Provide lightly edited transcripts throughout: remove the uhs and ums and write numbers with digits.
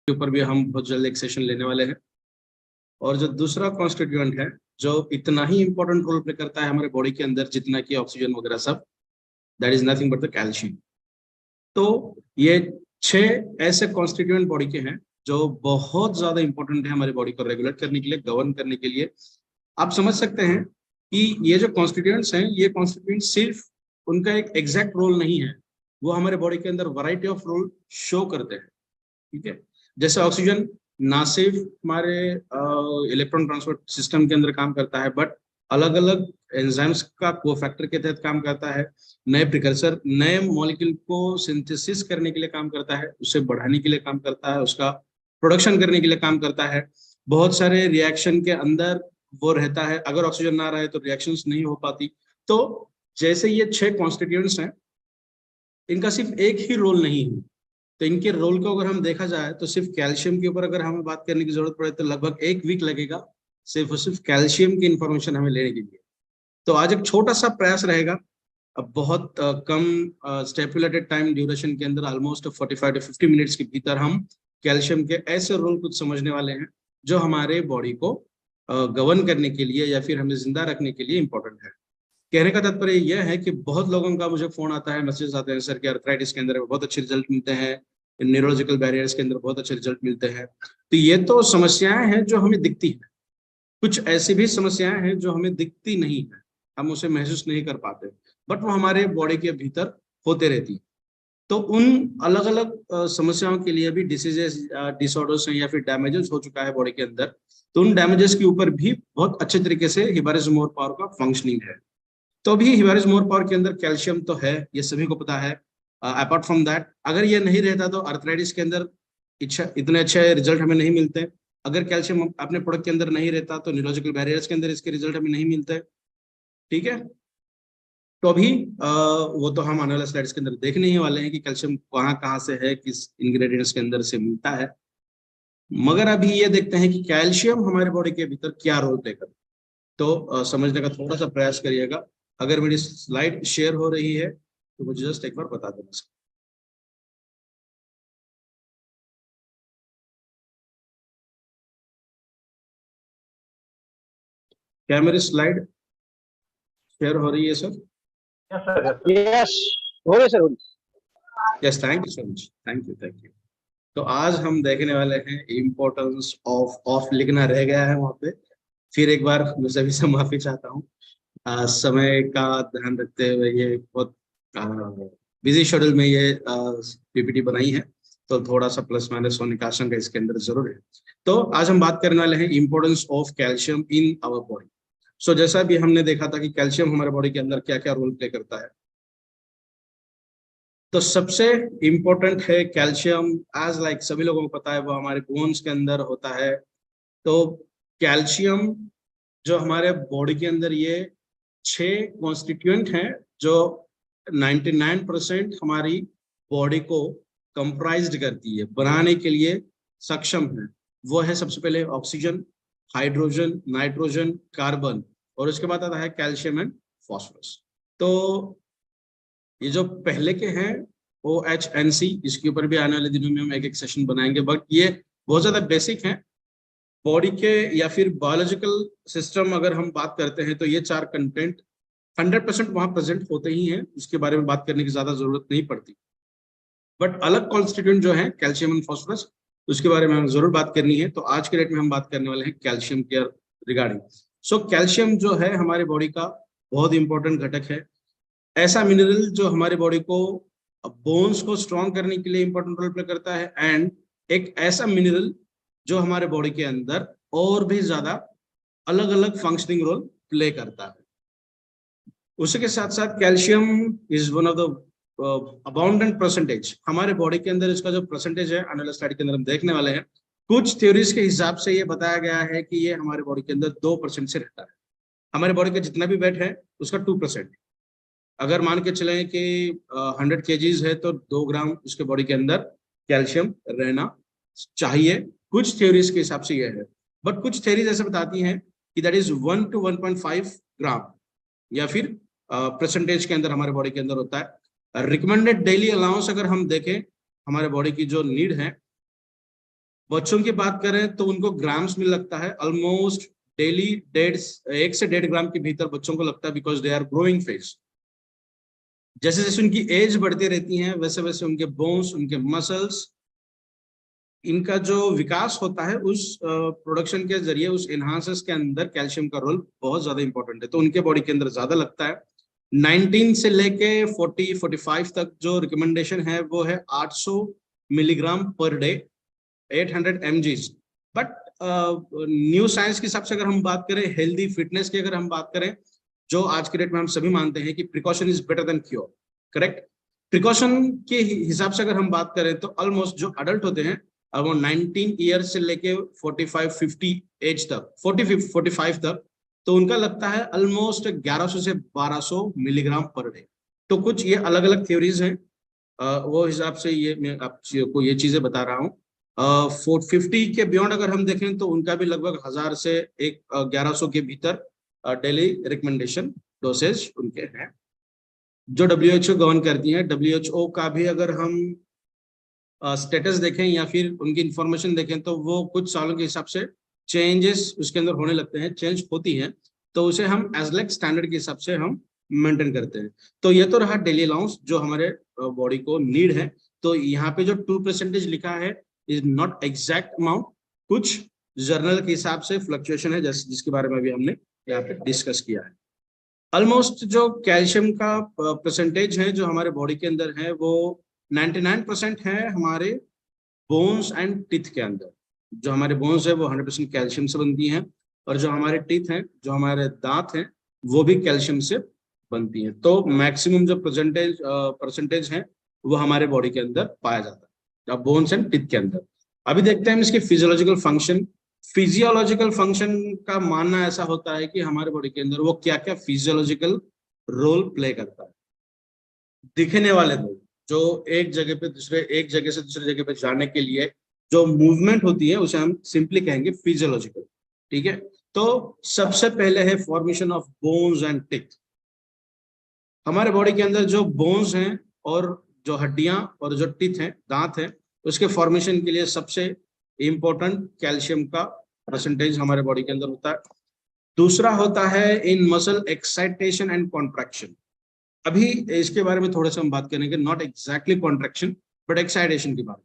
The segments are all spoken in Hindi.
के ऊपर भी हम बहुत जल्द एक सेशन लेने वाले हैं। और जो दूसरा कॉन्स्टिट्यूएंट है जो इतना ही इंपॉर्टेंट रोल प्ले करता है हमारे बॉडी के अंदर जितना कि ऑक्सीजन वगैरह सब, that is nothing but the calcium. तो ये 6 ऐसे कॉन्स्टिट्यूएंट बॉडी के हैं जो बहुत ज्यादा इंपॉर्टेंट है हमारी बॉडी को रेगुलेट करने के लिए, गवर्न करने के लिए। आप समझ सकते हैं कि ये जो कॉन्स्टिट्यूएंट्स हैं, ये कॉन्स्टिट्यूएंट सिर्फ उनका एक एग्जैक्ट रोल नहीं है, वो हमारे बॉडी के अंदर वैरायटी ऑफ रोल शो करते हैं। ठीक है, जैसे ऑक्सीजन ना सिर्फ हमारे इलेक्ट्रॉन ट्रांसपोर्ट सिस्टम के अंदर काम करता है, बट अलग अलग एंजाइम्स का कोफैक्टर के तहत काम करता है, नए प्रिकर्सर, नए मॉलिक्यूल को सिंथेसिस करने के लिए काम करता है, उसे बढ़ाने के लिए काम करता है, उसका प्रोडक्शन करने के लिए काम करता है। बहुत सारे रिएक्शन के अंदर वो रहता है, अगर ऑक्सीजन ना रहे तो रिएक्शंस नहीं हो पाती। तो जैसे ये 6 कॉन्स्टिट्यूएंट्स हैं, इनका सिर्फ एक ही रोल नहीं है, तो इनके रोल को अगर हम देखा जाए तो सिर्फ कैल्शियम के ऊपर अगर हमें बात करने की जरूरत पड़े तो लगभग 1 वीक लगेगा सिर्फ और सिर्फ कैल्शियम की इंफॉर्मेशन हमें लेने के लिए। तो आज एक छोटा सा प्रयास रहेगा, अब बहुत कम स्टेपुलेटेड टाइम ड्यूरेशन के अंदर ऑलमोस्ट 45 to 50 मिनट्स के भीतर हम कैल्शियम के ऐसे रोल कुछ समझने वाले हैं जो हमारे बॉडी को गवर्न करने के लिए या फिर हमें जिंदा रखने के लिए इंपॉर्टेंट है। कहने का तात्पर्य यह है कि बहुत लोगों का मुझे फोन आता है, मैसेज आते हैं, सर कि अर्थराइटिस के अंदर बहुत अच्छे रिजल्ट मिलते हैं, न्यूरोलॉजिकल बैरियर्स के अंदर बहुत अच्छे रिजल्ट मिलते हैं। तो ये तो समस्याएं हैं जो हमें दिखती है, कुछ ऐसी भी समस्याएं हैं जो हमें दिखती नहीं है, हम उसे महसूस नहीं कर पाते, बट वो हमारे बॉडी के भीतर होते रहती है। तो उन अलग अलग समस्याओं के लिए भी डिसीजेस, डिसऑर्डर्स हैं या फिर डैमेजेस हो चुका है बॉडी के अंदर, तो उन डैमेजेस के ऊपर भी बहुत अच्छे तरीके से हिबारिस मोर पावर का फंक्शनिंग है। तो अभी हिबारिस मोर पावर के अंदर कैल्शियम तो है, ये सभी को पता है। अपार्ट फ्रॉम दैट, अगर ये नहीं रहता तो अर्थराइटिस के अंदर इतने अच्छे रिजल्ट हमें नहीं मिलते। अगर कैल्शियम अपने प्रोडक्ट के अंदर नहीं रहता तो न्यूरोलॉजिकल बैरियर्स के अंदर इसके रिजल्ट हमें नहीं मिलते। ठीक है, तो अभी वो तो हम आने वाले स्लाइड्स के अंदर देखने ही वाले हैं कि कैल्शियम कहाँ कहाँ से है, किस इंग्रेडिएंट्स के अंदर से मिलता है। मगर अभी ये देखते हैं कि कैल्शियम हमारे बॉडी के भीतर क्या रोल प्ले करता है। तो समझने का थोड़ा सा प्रयास करिएगा। अगर मेरी स्लाइड शेयर हो रही है तो मुझे जस्ट एक बार बता देना। क्या मेरी स्लाइड शेयर हो रही है सर? यस, हो रही sir. Yes, thank you so much, thank you. तो आज हम देखने वाले हैं इम्पोर्टेंस ऑफ लिखना रह गया है वहां पे। फिर एक बार मैं सभी से माफी चाहता हूँ, समय का ध्यान रखते हुए ये बहुत बिजी शेड्यूल में ये पीपीटी बनाई है, तो थोड़ा सा प्लस माइनस होने का आशंका इसके अंदर जरूर है। तो आज हम बात करने वाले हैं importance of calcium in our body. So जैसा भी हमने देखा था कि कैल्शियम हमारे बॉडी के अंदर क्या क्या रोल प्ले करता है, तो सबसे इम्पोर्टेंट है कैल्शियम। एज लाइक सभी लोगों को पता है वो हमारे बोन्स के अंदर होता है। तो कैल्शियम जो हमारे बॉडी के अंदर, ये 6 कॉन्स्टिट्यूएंट हैं जो 99% हमारी बॉडी को कंप्राइज्ड करती है, बनाने के लिए सक्षम है। वो है सबसे पहले ऑक्सीजन, हाइड्रोजन, नाइट्रोजन, कार्बन, और उसके बाद आता है कैल्शियम एंड फॉस्फोरस। तो ये जो पहले के हैं OHNC, इसके ऊपर भी आने वाले दिनों में हम एक एक सेशन बनाएंगे, बट ये बहुत ज्यादा बेसिक हैं बॉडी के या फिर बायोलॉजिकल सिस्टम। अगर हम बात करते हैं तो ये 4 कंटेंट 100% वहां प्रेजेंट होते ही हैं, उसके बारे में बात करने की ज्यादा जरूरत नहीं पड़ती। बट अलग कॉन्स्टिट्यूएंट जो है कैल्शियम एंड फॉस्फोरस, उसके बारे में हमें जरूर बात करनी है। तो आज के डेट में हम बात करने वाले हैं कैल्शियम के रिगार्डिंग। सो कैल्शियम जो है हमारे बॉडी का बहुत इंपॉर्टेंट घटक है, ऐसा मिनरल जो हमारे बॉडी को बोन्स को स्ट्रॉन्ग करने के लिए इंपॉर्टेंट रोल प्ले करता है, एंड एक ऐसा मिनरल जो हमारे बॉडी के अंदर और भी ज्यादा अलग अलग फंक्शनिंग रोल प्ले करता है। उसी के साथ साथ calcium is one of the abundant percentage हमारे बॉडी के अंदर। इसका जो परसेंटेज है आने वाले स्लाइड के अंदर हम देखने वाले हैं। कुछ थ्योरीज के हिसाब से ये बताया गया है कि ये हमारे बॉडी के अंदर 2% से रहता है। हमारे बॉडी का जितना भी वेट है उसका 2%। अगर मान के चले कि 100 kgs है तो 2 ग्राम उसके बॉडी के अंदर कैल्शियम रहना चाहिए। कुछ थ्योरीज के हिसाब से यह है, बट कुछ थ्योरीज ऐसे बताती हैं कि दैट इज 1 to 1.5 ग्राम या फिर परसेंटेज के अंदर हमारे बॉडी के अंदर होता है। रिकमेंडेड डेली अलाउंस अगर हम देखें, हमारे बॉडी की जो नीड है बच्चों की बात करें तो उनको ग्राम्स में लगता है, ऑलमोस्ट डेली 1 से 1.5 ग्राम के भीतर बच्चों को लगता है, because they are growing phase. जैसे जैसे उनकी एज बढ़ती रहती है वैसे वैसे उनके बोन्स, उनके मसल्स, इनका जो विकास होता है उस प्रोडक्शन के जरिए, उस एनहांसर्स के अंदर कैल्शियम का रोल बहुत ज्यादा इंपॉर्टेंट है, तो उनके बॉडी के अंदर ज्यादा लगता है। 19 से लेके 40-45 तक जो रिकमेंडेशन है वो है 800 milligram per day, 800 mg। But new science के हिसाब से अगर हम बात करें, हेल्दी फिटनेस की अगर हम बात करें, जो आज के डेट में हम सभी मानते हैं कि precaution is better than cure, correct. Precaution के हिसाब से अगर हम बात करें तो ऑलमोस्ट जो अडल्ट होते हैं अराउंड 19 ईयर से लेके 45-50 एज तक, 45 तक, तो उनका लगता है ऑलमोस्ट 1100 से 1200 मिलीग्राम पर डे। तो कुछ ये अलग अलग थ्योरीज हैं, वो हिसाब से ये मैं आपको ये चीजें बता रहा हूँ। 450 के बियॉन्ड अगर हम देखें तो उनका भी लगभग 1000 से 1100 के भीतर डेली रिकमेंडेशन डोसेज उनके हैं, जो WHO गवर्न करती है। WHO का भी अगर हम स्टेटस देखें या फिर उनकी इंफॉर्मेशन देखें तो वो कुछ सालों के हिसाब से चेंजेस उसके अंदर होने लगते हैं, चेंज होती हैं, तो उसे हम एजलेक स्टैंडर्ड के हिसाब से हम मेंटेन करते हैं। तो ये तो रहा डेली अलाउंस जो हमारे बॉडी को नीड है। तो यहाँ पे जो 2% लिखा है इज नॉट एग्जैक्ट अमाउंट, कुछ जर्नल के हिसाब से फ्लक्चुएशन है, जिसके बारे में भी हमने यहाँ पे डिस्कस किया है। ऑलमोस्ट जो कैल्शियम का परसेंटेज है जो हमारे बॉडी के अंदर है वो 99% है हमारे बोन्स एंड टीथ के अंदर। जो हमारे बोन्स है वो 100% कैल्शियम से बनती हैं, और जो हमारे टीथ हैं, जो हमारे दांत हैं, वो भी कैल्शियम से बनती हैं। तो मैक्सिमम जो परसेंटेज है वो हमारे बॉडी के अंदर पाया जाता है बोन्स एंड टीथ के अंदर। अभी देखते हैं इसके फिजियोलॉजिकल फंक्शन। फिजियोलॉजिकल फंक्शन का मानना ऐसा होता है कि हमारे बॉडी के अंदर वो क्या क्या फिजियोलॉजिकल रोल प्ले करता है। दिखने वाले लोग जो एक जगह से दूसरे जगह पे जाने के लिए जो मूवमेंट होती है उसे हम सिंपली कहेंगे फिजियोलॉजिकल, ठीक है। तो सबसे पहले है formation of bones and teeth. हमारे बॉडी के अंदर जो बोन्स हैं और जो हड्डियां और जो टीथ हैं, दांत हैं, उसके फॉर्मेशन के लिए सबसे इंपॉर्टेंट कैल्शियम का परसेंटेज हमारे बॉडी के अंदर होता है। दूसरा होता है इन मसल एक्साइटेशन एंड कॉन्ट्रैक्शन। अभी इसके बारे में थोड़ा सा हम बात करेंगे, not exactly contraction but excitation के बारे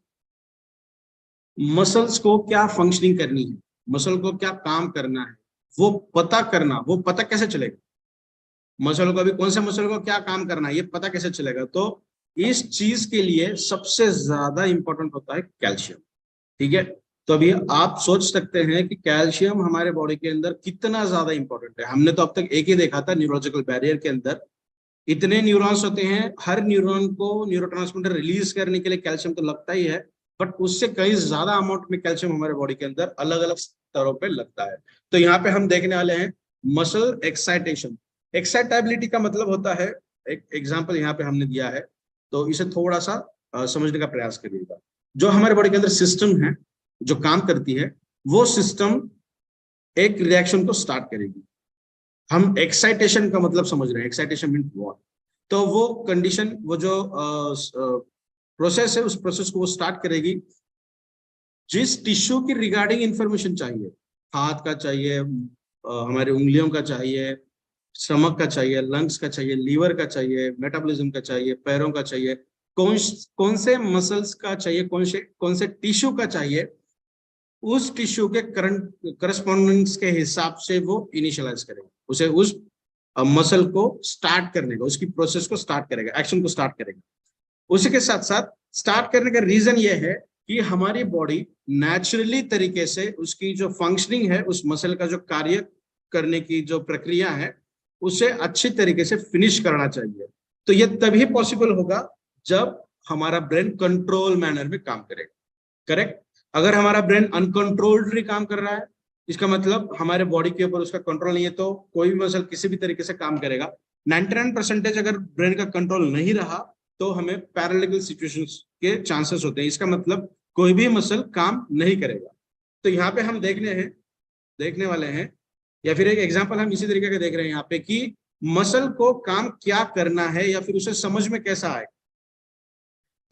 में। मसल्स को क्या फंक्शनिंग करनी है, मसल को क्या काम करना है, वो पता कैसे चलेगा? मसल को अभी कौन से मसल को क्या काम करना है ये पता कैसे चलेगा? तो इस चीज के लिए सबसे ज्यादा इंपॉर्टेंट होता है कैल्शियम, ठीक है। तो अभी आप सोच सकते हैं कि कैल्शियम हमारे बॉडी के अंदर कितना ज्यादा इंपॉर्टेंट है। हमने तो अब तक एक ही देखा था, न्यूरोलॉजिकल बैरियर के अंदर इतने न्यूरॉन्स होते हैं, हर न्यूरॉन को न्यूरोट्रांसमीटर रिलीज करने के लिए कैल्शियम तो लगता ही है, बट उससे कई ज्यादा अमाउंट में कैल्शियम हमारे बॉडी के अंदर अलग अलग स्तरों पे लगता है। तो यहाँ पे हम देखने वाले हैं मसल एक्साइटेशन। एक्साइटेबिलिटी का मतलब होता है, एक एग्जांपल यहाँ पे हमने दिया है, तो इसे थोड़ा सा समझने का प्रयास करिएगा। जो हमारे बॉडी के अंदर सिस्टम है जो काम करती है, वो सिस्टम एक रिएक्शन को स्टार्ट करेगी। हम एक्साइटेशन का मतलब समझ रहे हैं, एक्साइटेशन मीन व्हाट? तो वो कंडीशन, वो जो प्रोसेस है, उस प्रोसेस को वो स्टार्ट करेगी जिस टिश्यू की रिगार्डिंग इंफॉर्मेशन चाहिए। हाथ का चाहिए, हमारी उंगलियों का चाहिए, स्टमक का चाहिए, लंग्स का चाहिए, लीवर का चाहिए, मेटाबॉलिज्म का चाहिए, पैरों का चाहिए, कौन से मसल्स का चाहिए, कौन से टिश्यू का चाहिए, उस टिश्यू के करंट करस्पॉन्डेंस के हिसाब से वो इनिशियलाइज करेगा, उसे उस मसल को स्टार्ट करने का, उसकी प्रोसेस को स्टार्ट करेगा, एक्शन को स्टार्ट करेगा। उसी के साथ साथ स्टार्ट करने का रीजन ये है कि हमारी बॉडी नेचुरली तरीके से उसकी जो फंक्शनिंग है, उस मसल का जो कार्य करने की जो प्रक्रिया है, उसे अच्छी तरीके से फिनिश करना चाहिए। तो ये तभी पॉसिबल होगा जब हमारा ब्रेन कंट्रोल मैनर में काम करेगा, करेक्ट। अगर हमारा ब्रेन अनकंट्रोल्डली काम कर रहा है, इसका मतलब हमारे बॉडी के ऊपर उसका कंट्रोल नहीं है, तो कोई भी मसल किसी भी तरीके से काम करेगा। 99% अगर ब्रेन का कंट्रोल नहीं रहा तो हमें पैरालिटिकल सिचुएशंस के चांसेस होते हैं। इसका मतलब कोई भी मसल काम नहीं करेगा। तो यहाँ पे हम देखने वाले हैं, या फिर एक एग्जांपल हम इसी तरीके का देख रहे हैं यहाँ पे कि मसल को काम क्या करना है या फिर उसे समझ में कैसा आए।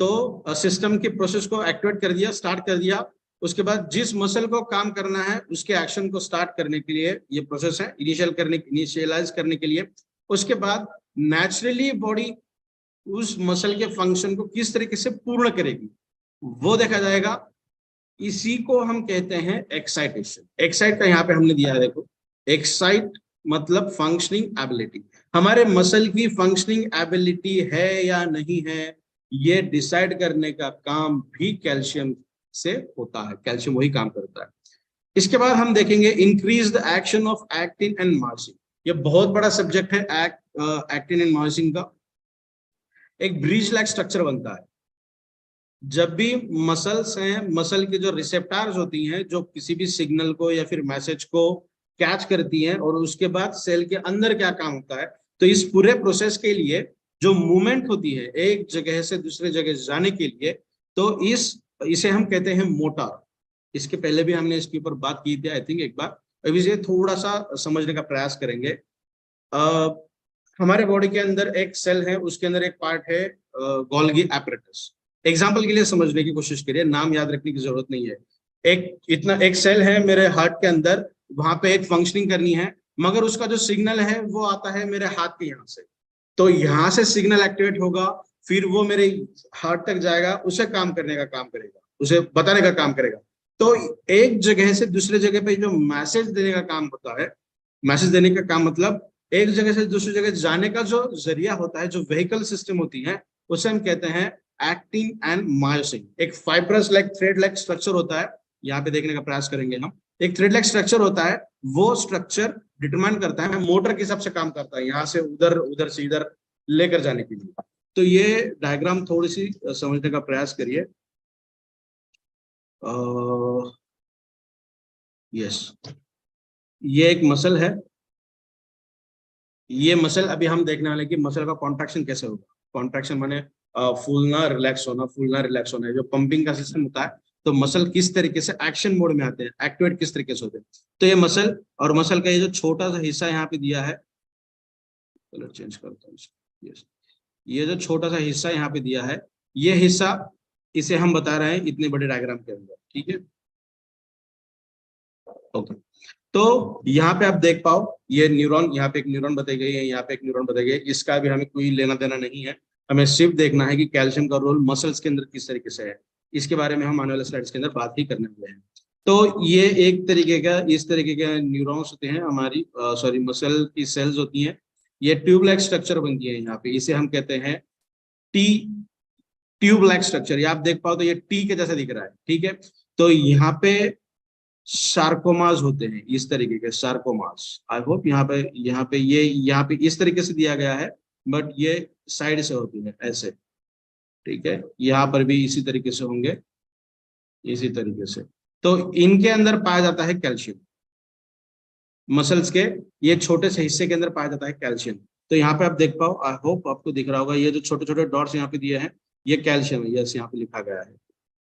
तो सिस्टम के प्रोसेस को एक्टिवेट कर दिया, स्टार्ट कर दिया, उसके बाद जिस मसल को काम करना है उसके एक्शन को स्टार्ट करने के लिए ये प्रोसेस है, इनिशियलाइज करने के लिए। उसके बाद नेचुरली बॉडी उस मसल के फंक्शन को किस तरीके से पूर्ण करेगी वो देखा जाएगा। इसी को हम कहते हैं एक्साइटेशन। एक्साइट का यहाँ पे हमने दिया है, देखो एक्साइट मतलब फंक्शनिंग एबिलिटी। हमारे मसल की फंक्शनिंग एबिलिटी है या नहीं है ये डिसाइड करने का काम भी कैल्शियम से होता है, कैल्शियम वही काम करता है। इसके बाद हम देखेंगे increase the action of actin and myosin. ये बहुत बड़ा सब्जेक्ट है एक्टिन एंड मायोसिन का। एक ब्रिज लाइक स्ट्रक्चर बनता है जब भी मसल्स हैं, मसल के जो रिसेप्टर्स होती हैं जो किसी भी सिग्नल को या फिर मैसेज को कैच करती हैं, और उसके बाद सेल के अंदर क्या काम होता है। तो इस पूरे प्रोसेस के लिए जो मूवमेंट होती है एक जगह से दूसरे जगह जाने के लिए, तो इसे हम कहते हैं मोटर। इसके पहले भी हमने इसके ऊपर बात की थी आई थिंक एक बार। अभी इसे थोड़ा सा समझने का प्रयास करेंगे। हमारे बॉडी के अंदर एक सेल है, उसके अंदर एक पार्ट है गोल्गी एपरेटस। एग्जाम्पल के लिए समझने की कोशिश करिए, नाम याद रखने की जरूरत नहीं है। एक सेल है मेरे हार्ट के अंदर, वहां पे एक फंक्शनिंग करनी है, मगर उसका जो सिग्नल है वो आता है मेरे हाथ के यहाँ से। तो यहाँ से सिग्नल एक्टिवेट होगा, फिर वो मेरे हार्ट तक जाएगा, उसे काम करने का काम करेगा, उसे बताने का काम करेगा। तो एक जगह से दूसरे जगह पे जो मैसेज देने का काम होता है, मैसेज देने का काम मतलब एक जगह से दूसरी जगह जाने का जो जरिया होता है, जो व्हीकल सिस्टम होती है, उसे हम कहते हैं एक्टिन एंड मायोसिन। एक fibrous like thread like structure होता है, यहाँ पे देखने का प्रयास करेंगे हम। एक थ्रेड लाइक स्ट्रक्चर होता है, वो स्ट्रक्चर डिटरमाइन करता है, मोटर के हिसाब से काम करता है, यहाँ से उधर, उधर से इधर लेकर जाने के लिए। तो ये डायग्राम थोड़ी सी समझने का प्रयास करिए। यस, ये एक मसल है। ये मसल अभी हम देखने वाले कि मसल का कॉन्ट्रैक्शन कैसे होगा। कॉन्ट्रैक्शन माने फूलना रिलैक्स होना, फूलना रिलैक्स होना है, जो पंपिंग का सिस्टम होता है। तो मसल किस तरीके से एक्शन मोड में आते हैं, एक्टिवेट किस तरीके से होते हैं। तो ये मसल, और मसल का ये जो छोटा सा हिस्सा यहाँ पे दिया है, कलर चेंज करता हूँ। यस, ये जो छोटा सा हिस्सा यहाँ पे दिया है, ये हिस्सा, इसे हम बता रहे हैं इतने बड़े डायग्राम के अंदर, ठीक है। ओके, तो यहाँ पे आप देख पाओ, ये न्यूरॉन, यहाँ पे एक न्यूरॉन बताई गई है, यहाँ पे एक न्यूरॉन बताई गई है। इसका भी हमें कोई लेना देना नहीं है, हमें सिर्फ देखना है कि कैल्शियम का रोल मसल्स के अंदर किस तरीके से है। इसके बारे में हम आने वाले स्लाइड्स के अंदर बात ही करने वाले हैं। तो ये एक तरीके का, इस तरीके के न्यूरॉन्स होते हैं हमारी, सॉरी मसल की सेल्स होती हैं। ये ट्यूब लाइक स्ट्रक्चर बनती है यहाँ पे, इसे हम कहते हैं टी ट्यूब लाइक स्ट्रक्चर। ये आप देख पाओ तो ये टी के जैसा दिख रहा है, ठीक है। तो यहाँ पे सार्कोमास होते हैं, इस तरीके के सार्कोमास। आई होप यहाँ पे इस तरीके से दिया गया है, बट ये साइड से होती है ऐसे, ठीक है। यहाँ पर भी इसी तरीके से होंगे, इसी तरीके से। तो इनके अंदर पाया जाता है कैल्शियम, मसल्स के ये छोटे से हिस्से के अंदर पाया जाता है कैल्शियम। तो यहाँ पे आप देख पाओ, आई होप आपको दिख रहा होगा, ये जो छोटे छोटे डॉट्स यहाँ पे दिए हैं ये कैल्शियम है। यस, यहाँ पे लिखा गया है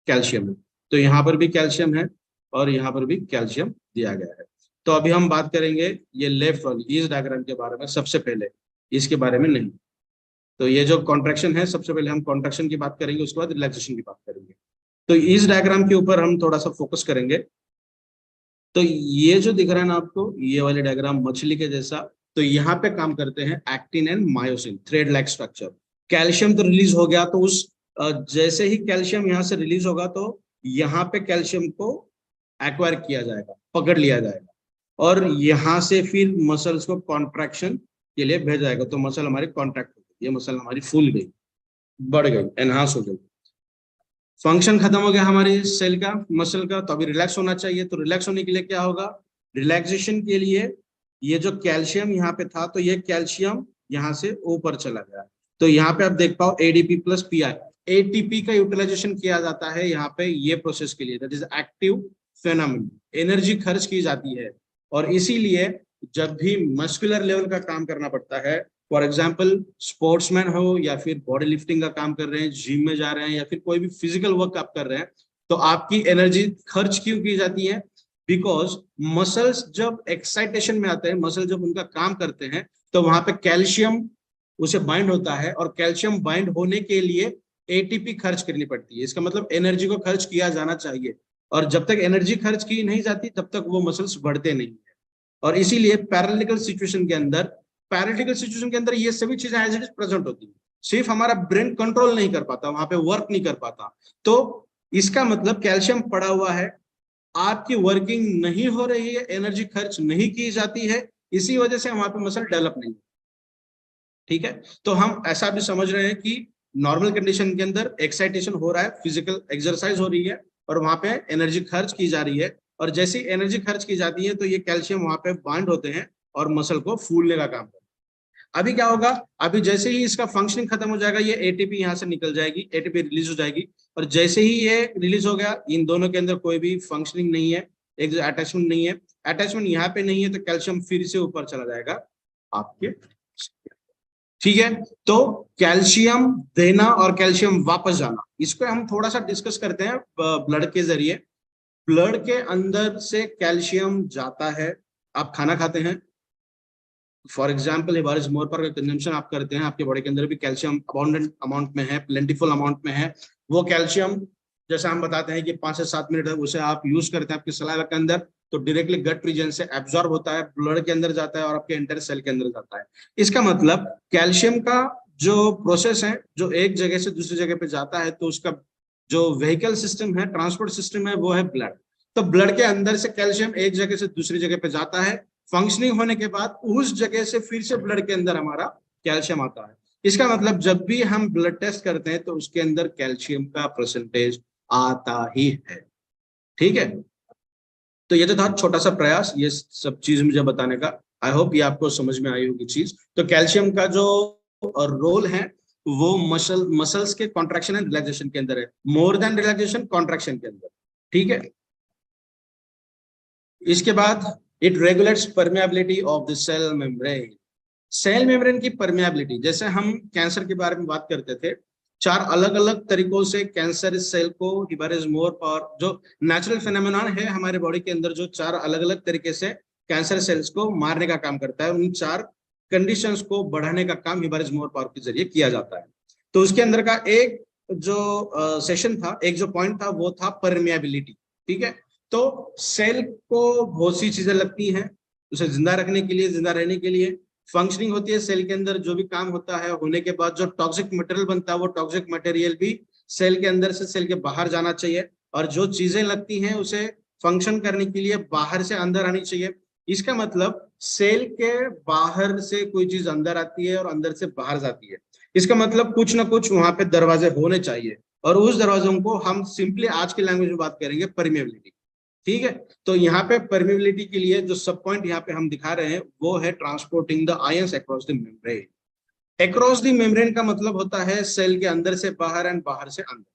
कैल्शियम है। तो यहाँ पर भी कैल्शियम है और यहाँ पर भी कैल्शियम दिया गया है। तो अभी हम बात करेंगे ये लेफ्ट वाली, इस डायग्राम के बारे में सबसे पहले, इसके बारे में नहीं। तो ये जो कॉन्ट्रैक्शन है, सबसे पहले हम कॉन्ट्रैक्शन की बात करेंगे, उसके बाद रिलैक्सेशन की बात करेंगे। तो इस डायग्राम के ऊपर हम थोड़ा सा फोकस करेंगे। तो ये जो दिख रहा है ना आपको, ये वाले डायग्राम मछली के जैसा, तो यहाँ पे काम करते हैं actin and myosin, thread like structure. Calcium तो रिलीज हो गया, तो उस जैसे ही कैल्शियम यहाँ से रिलीज होगा तो यहाँ पे कैल्शियम को एक्वायर किया जाएगा, पकड़ लिया जाएगा, और यहाँ से फिर मसल्स को कॉन्ट्रैक्शन के लिए भेजा जाएगा। तो मसल हमारी कॉन्ट्रैक्ट हो गई, ये मसल हमारी फूल गई, बढ़ गई, एनहांस हो गई, फंक्शन खत्म हो गया हमारे सेल का, मसल का। तो अभी रिलैक्स होना चाहिए। तो रिलैक्स होने के लिए क्या होगा, रिलैक्सेशन के लिए ये जो कैल्शियम यहाँ पे था, तो ये कैल्शियम यहाँ से ऊपर चला गया। तो यहाँ पे आप देख पाओ एडीपी प्लस पीआई, एटीपी का यूटिलाइजेशन किया जाता है यहाँ पे ये प्रोसेस के लिए, that is active phenomenon, energy खर्च की जाती है। और इसीलिए जब भी मस्कुलर लेवल का काम करना पड़ता है, फॉर एग्जाम्पल स्पोर्ट्समैन हो या फिर बॉडी लिफ्टिंग का काम कर रहे हैं, जिम में जा रहे हैं, या फिर कोई भी फिजिकल वर्क आप कर रहे हैं, तो आपकी एनर्जी खर्च क्यों की जाती है, बिकॉज मसल्स जब एक्साइटेशन में आते हैं, मसल जब उनका काम करते हैं, तो वहां पे कैल्शियम उसे बाइंड होता है, और कैल्शियम बाइंड होने के लिए एटीपी खर्च करनी पड़ती है। इसका मतलब एनर्जी को खर्च किया जाना चाहिए। और जब तक एनर्जी खर्च की नहीं जाती तब तक वो मसल्स बढ़ते नहीं है। और इसीलिए पैरालिटिकल सिचुएशन के अंदर ये सभी चीजें एज इट इज प्रेजेंट होती है, सिर्फ हमारा ब्रेन कंट्रोल नहीं कर पाता, वहां पे वर्क नहीं कर पाता। तो इसका मतलब कैल्शियम पड़ा हुआ है, आपकी वर्किंग नहीं हो रही है, एनर्जी खर्च नहीं की जाती है, इसी वजह से वहां पे मसल डेवलप नहीं है। ठीक है, तो हम ऐसा भी समझ रहे हैं कि नॉर्मल कंडीशन के अंदर एक्साइटेशन हो रहा है, फिजिकल एक्सरसाइज हो रही है और वहां पे एनर्जी खर्च की जा रही है, और जैसी एनर्जी खर्च की जाती है तो ये कैल्शियम वहां पे बाइंड होते हैं और मसल को फूलने का काम करते हैं। अभी क्या होगा, अभी जैसे ही इसका फंक्शनिंग खत्म हो जाएगा, ये एटीपी यहाँ से निकल जाएगी, एटीपी रिलीज हो जाएगी, और जैसे ही ये रिलीज हो गया, इन दोनों के अंदर कोई भी फंक्शनिंग नहीं है, एक अटैचमेंट नहीं है, अटैचमेंट यहाँ पे नहीं है, तो कैल्शियम फिर से ऊपर चला जाएगा आपके। ठीक है, तो कैल्शियम देना और कैल्शियम वापस जाना, इसको हम थोड़ा सा डिस्कस करते हैं ब्लड के जरिए। ब्लड के अंदर से कैल्शियम जाता है, आप खाना खाते हैं, फॉर एग्जाम्पल हिबारिस मोर पर कंजम्पशन आप करते हैं, आपके बॉडी के अंदर भी कैल्शियम अबाउंडेंट अमाउंट में है, प्लेंटीफुल अमाउंट में है। वो कैल्शियम जैसा हम बताते हैं कि 5 से 7 मिनट है, उसे आप यूज करते हैं आपके सलाइवा के अंदर, तो डायरेक्टली गट रीजन से एब्जॉर्ब होता है, ब्लड के अंदर जाता है और आपके इंटर सेल के अंदर जाता है। इसका मतलब कैल्शियम का जो प्रोसेस है, जो एक जगह से दूसरी जगह पे जाता है, तो उसका जो व्हीकल सिस्टम है, ट्रांसपोर्ट सिस्टम है, वो है ब्लड। तो ब्लड के अंदर से कैल्शियम एक जगह से दूसरी जगह पे जाता है, फंक्शनिंग होने के बाद उस जगह से फिर से ब्लड के अंदर हमारा कैल्शियम आता है। इसका मतलब जब भी हम ब्लड टेस्ट करते हैं तो उसके अंदर कैल्शियम का परसेंटेज आता ही है। ठीक है, तो ये तो था छोटा सा प्रयास ये सब चीज मुझे बताने का। आई होप ये आपको समझ में आई होगी चीज। तो कैल्शियम का जो रोल है वो मसल्स के कॉन्ट्रैक्शन एंड रिलैक्सेशन के अंदर है, मोर देन रिलैक्सेशन, कॉन्ट्रैक्शन के अंदर। ठीक है, इसके बाद it regulates permeability of the cell membrane. Cell membrane की परमेबिलिटी, जैसे हम कैंसर के बारे में बात करते थे, 4 अलग अलग तरीकों से कैंसर सेल को हिबारिस मोर, और जो नेचुरल फिनोमेनन है हमारे बॉडी के अंदर, जो 4 अलग अलग तरीके से कैंसर सेल्स को मारने का काम करता है, उन 4 कंडीशंस को बढ़ाने का काम हिबारिस मोर पावर के जरिए किया जाता है। तो उसके अंदर का एक जो सेशन था, एक जो पॉइंट था, वो था परमेबिलिटी। ठीक है, तो सेल को बहुत सी चीजें लगती हैं उसे जिंदा रखने के लिए, जिंदा रहने के लिए। फंक्शनिंग होती है सेल के अंदर, जो भी काम होता है होने के बाद जो टॉक्सिक मटेरियल बनता है, वो टॉक्सिक मटेरियल भी सेल के अंदर से सेल के बाहर जाना चाहिए, और जो चीजें लगती हैं उसे फंक्शन करने के लिए बाहर से अंदर आनी चाहिए। इसका मतलब सेल के बाहर से कोई चीज अंदर आती है और अंदर से बाहर जाती है, इसका मतलब कुछ ना कुछ वहां पे दरवाजे होने चाहिए, और उस दरवाजों को हम सिंपली आज की लैंग्वेज में बात करेंगे परमेबिलिटी। ठीक है, तो यहाँ पे परमेबिलिटी के लिए जो सब पॉइंट यहाँ पे हम दिखा रहे हैं वो है transporting the ions across the membrane. Across the membrane का मतलब होता है सेल के अंदर से बाहर एंड बाहर से अंदर।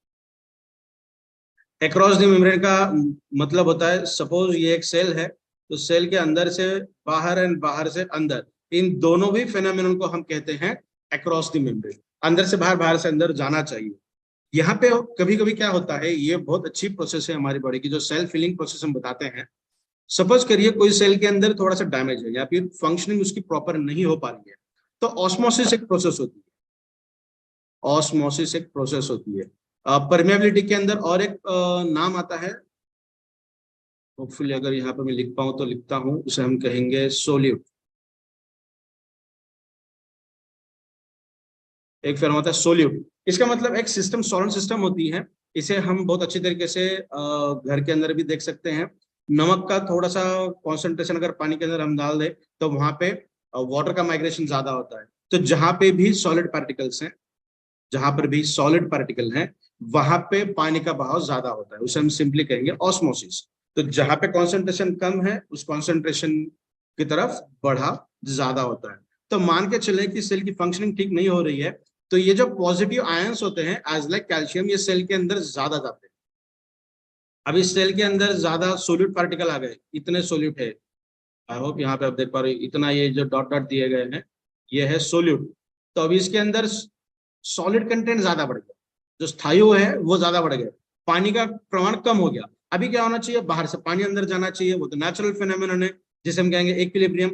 अक्रॉस द मेम्ब्रेन का मतलब होता है, सपोज ये एक सेल है, तो सेल के अंदर से बाहर एंड बाहर से अंदर, इन दोनों भी फेनोमेनन को हम कहते हैं अक्रॉस द मेम्ब्रेन। अंदर से बाहर, बाहर से अंदर जाना चाहिए। यहाँ पे कभी कभी क्या होता है, ये बहुत अच्छी प्रोसेस है हमारी बॉडी की, जो सेल फिलिंग प्रोसेस हम बताते हैं। सपोज करिए कोई सेल के अंदर थोड़ा सा डैमेज है या फिर फंक्शनिंग उसकी प्रॉपर नहीं हो पा रही है, तो ऑस्मोसिस एक प्रोसेस होती है, ऑस्मोसिस एक प्रोसेस होती है। परमेबिलिटी के अंदर और एक नाम आता है, होपफुली अगर यहाँ पे मैं लिख पाऊं तो लिखता हूं, उसे हम कहेंगे सोल्यूट। एक फिर होता है सोल्यूट, इसका मतलब एक सिस्टम, सॉलिड सिस्टम होती है। इसे हम बहुत अच्छी तरीके से घर के अंदर भी देख सकते हैं। नमक का थोड़ा सा कॉन्सेंट्रेशन अगर पानी के अंदर हम डाल दें तो वहां पे वाटर का माइग्रेशन ज्यादा होता है। तो जहां पे भी सॉलिड पार्टिकल्स हैं, जहां पर भी सॉलिड पार्टिकल हैं, वहां पे पानी का बहाव ज्यादा होता है, उसे हम सिंपली कहेंगे ऑस्मोसिस। तो जहां पे कॉन्सेंट्रेशन कम है उस कॉन्सेंट्रेशन की तरफ बढ़ा ज्यादा होता है। तो मान के चले कि सेल की फंक्शनिंग ठीक नहीं हो रही है, तो ये जो पॉजिटिव आयंस होते हैं एज लाइक कैल्शियम, ये सेल के अंदर ज्यादा जाते हैं। अब इस सेल के अंदर ज्यादा सोल्यूट पार्टिकल आ गए, इतने सोल्यूट है, आई होप यहाँ पे आप देख पा रहे हो, इतना ये जो डॉट डॉट दिए गए हैं ये है सोल्यूट। तो अभी इसके अंदर सॉलिड कंटेंट ज्यादा बढ़ गया, जो स्थायु है वो ज्यादा बढ़ गया, पानी का प्रमाण कम हो गया। अभी क्या होना चाहिए, बाहर से पानी अंदर जाना चाहिए, वो तो नेचुरल फिनोमेनन है जिसे हम कहेंगे इक्विलिब्रियम।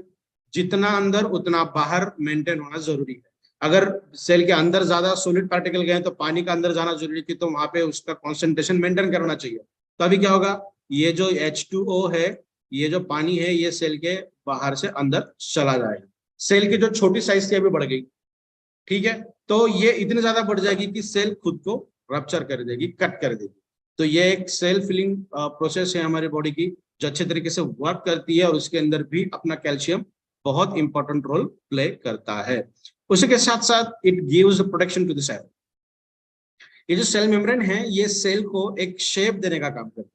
जितना अंदर उतना बाहर मेंटेन होना जरूरी है। अगर सेल के अंदर ज्यादा सॉलिड पार्टिकल गए तो पानी का अंदर जाना जरूरी थी, तो वहां पे उसका कॉन्सेंट्रेशन मेंटेन करना चाहिए। तो अभी क्या होगा, ये जो H2O है, ये जो पानी है, ये सेल के बाहर से अंदर चला जाएगा। सेल की जो छोटी साइज थी अभी बढ़ गई, ठीक है, तो ये इतनी ज्यादा बढ़ जाएगी कि सेल खुद को रप्चर कर देगी, कट कर देगी। तो ये एक सेल फिलिंग प्रोसेस है हमारी बॉडी की, जो अच्छे तरीके से वर्क करती है, और उसके अंदर भी अपना कैल्शियम बहुत इंपॉर्टेंट रोल प्ले करता है। उसी के साथ साथ it gives protection to the cell. ये जो सेल मेम्ब्रेन है, ये सेल को एक शेप देने का काम करता है,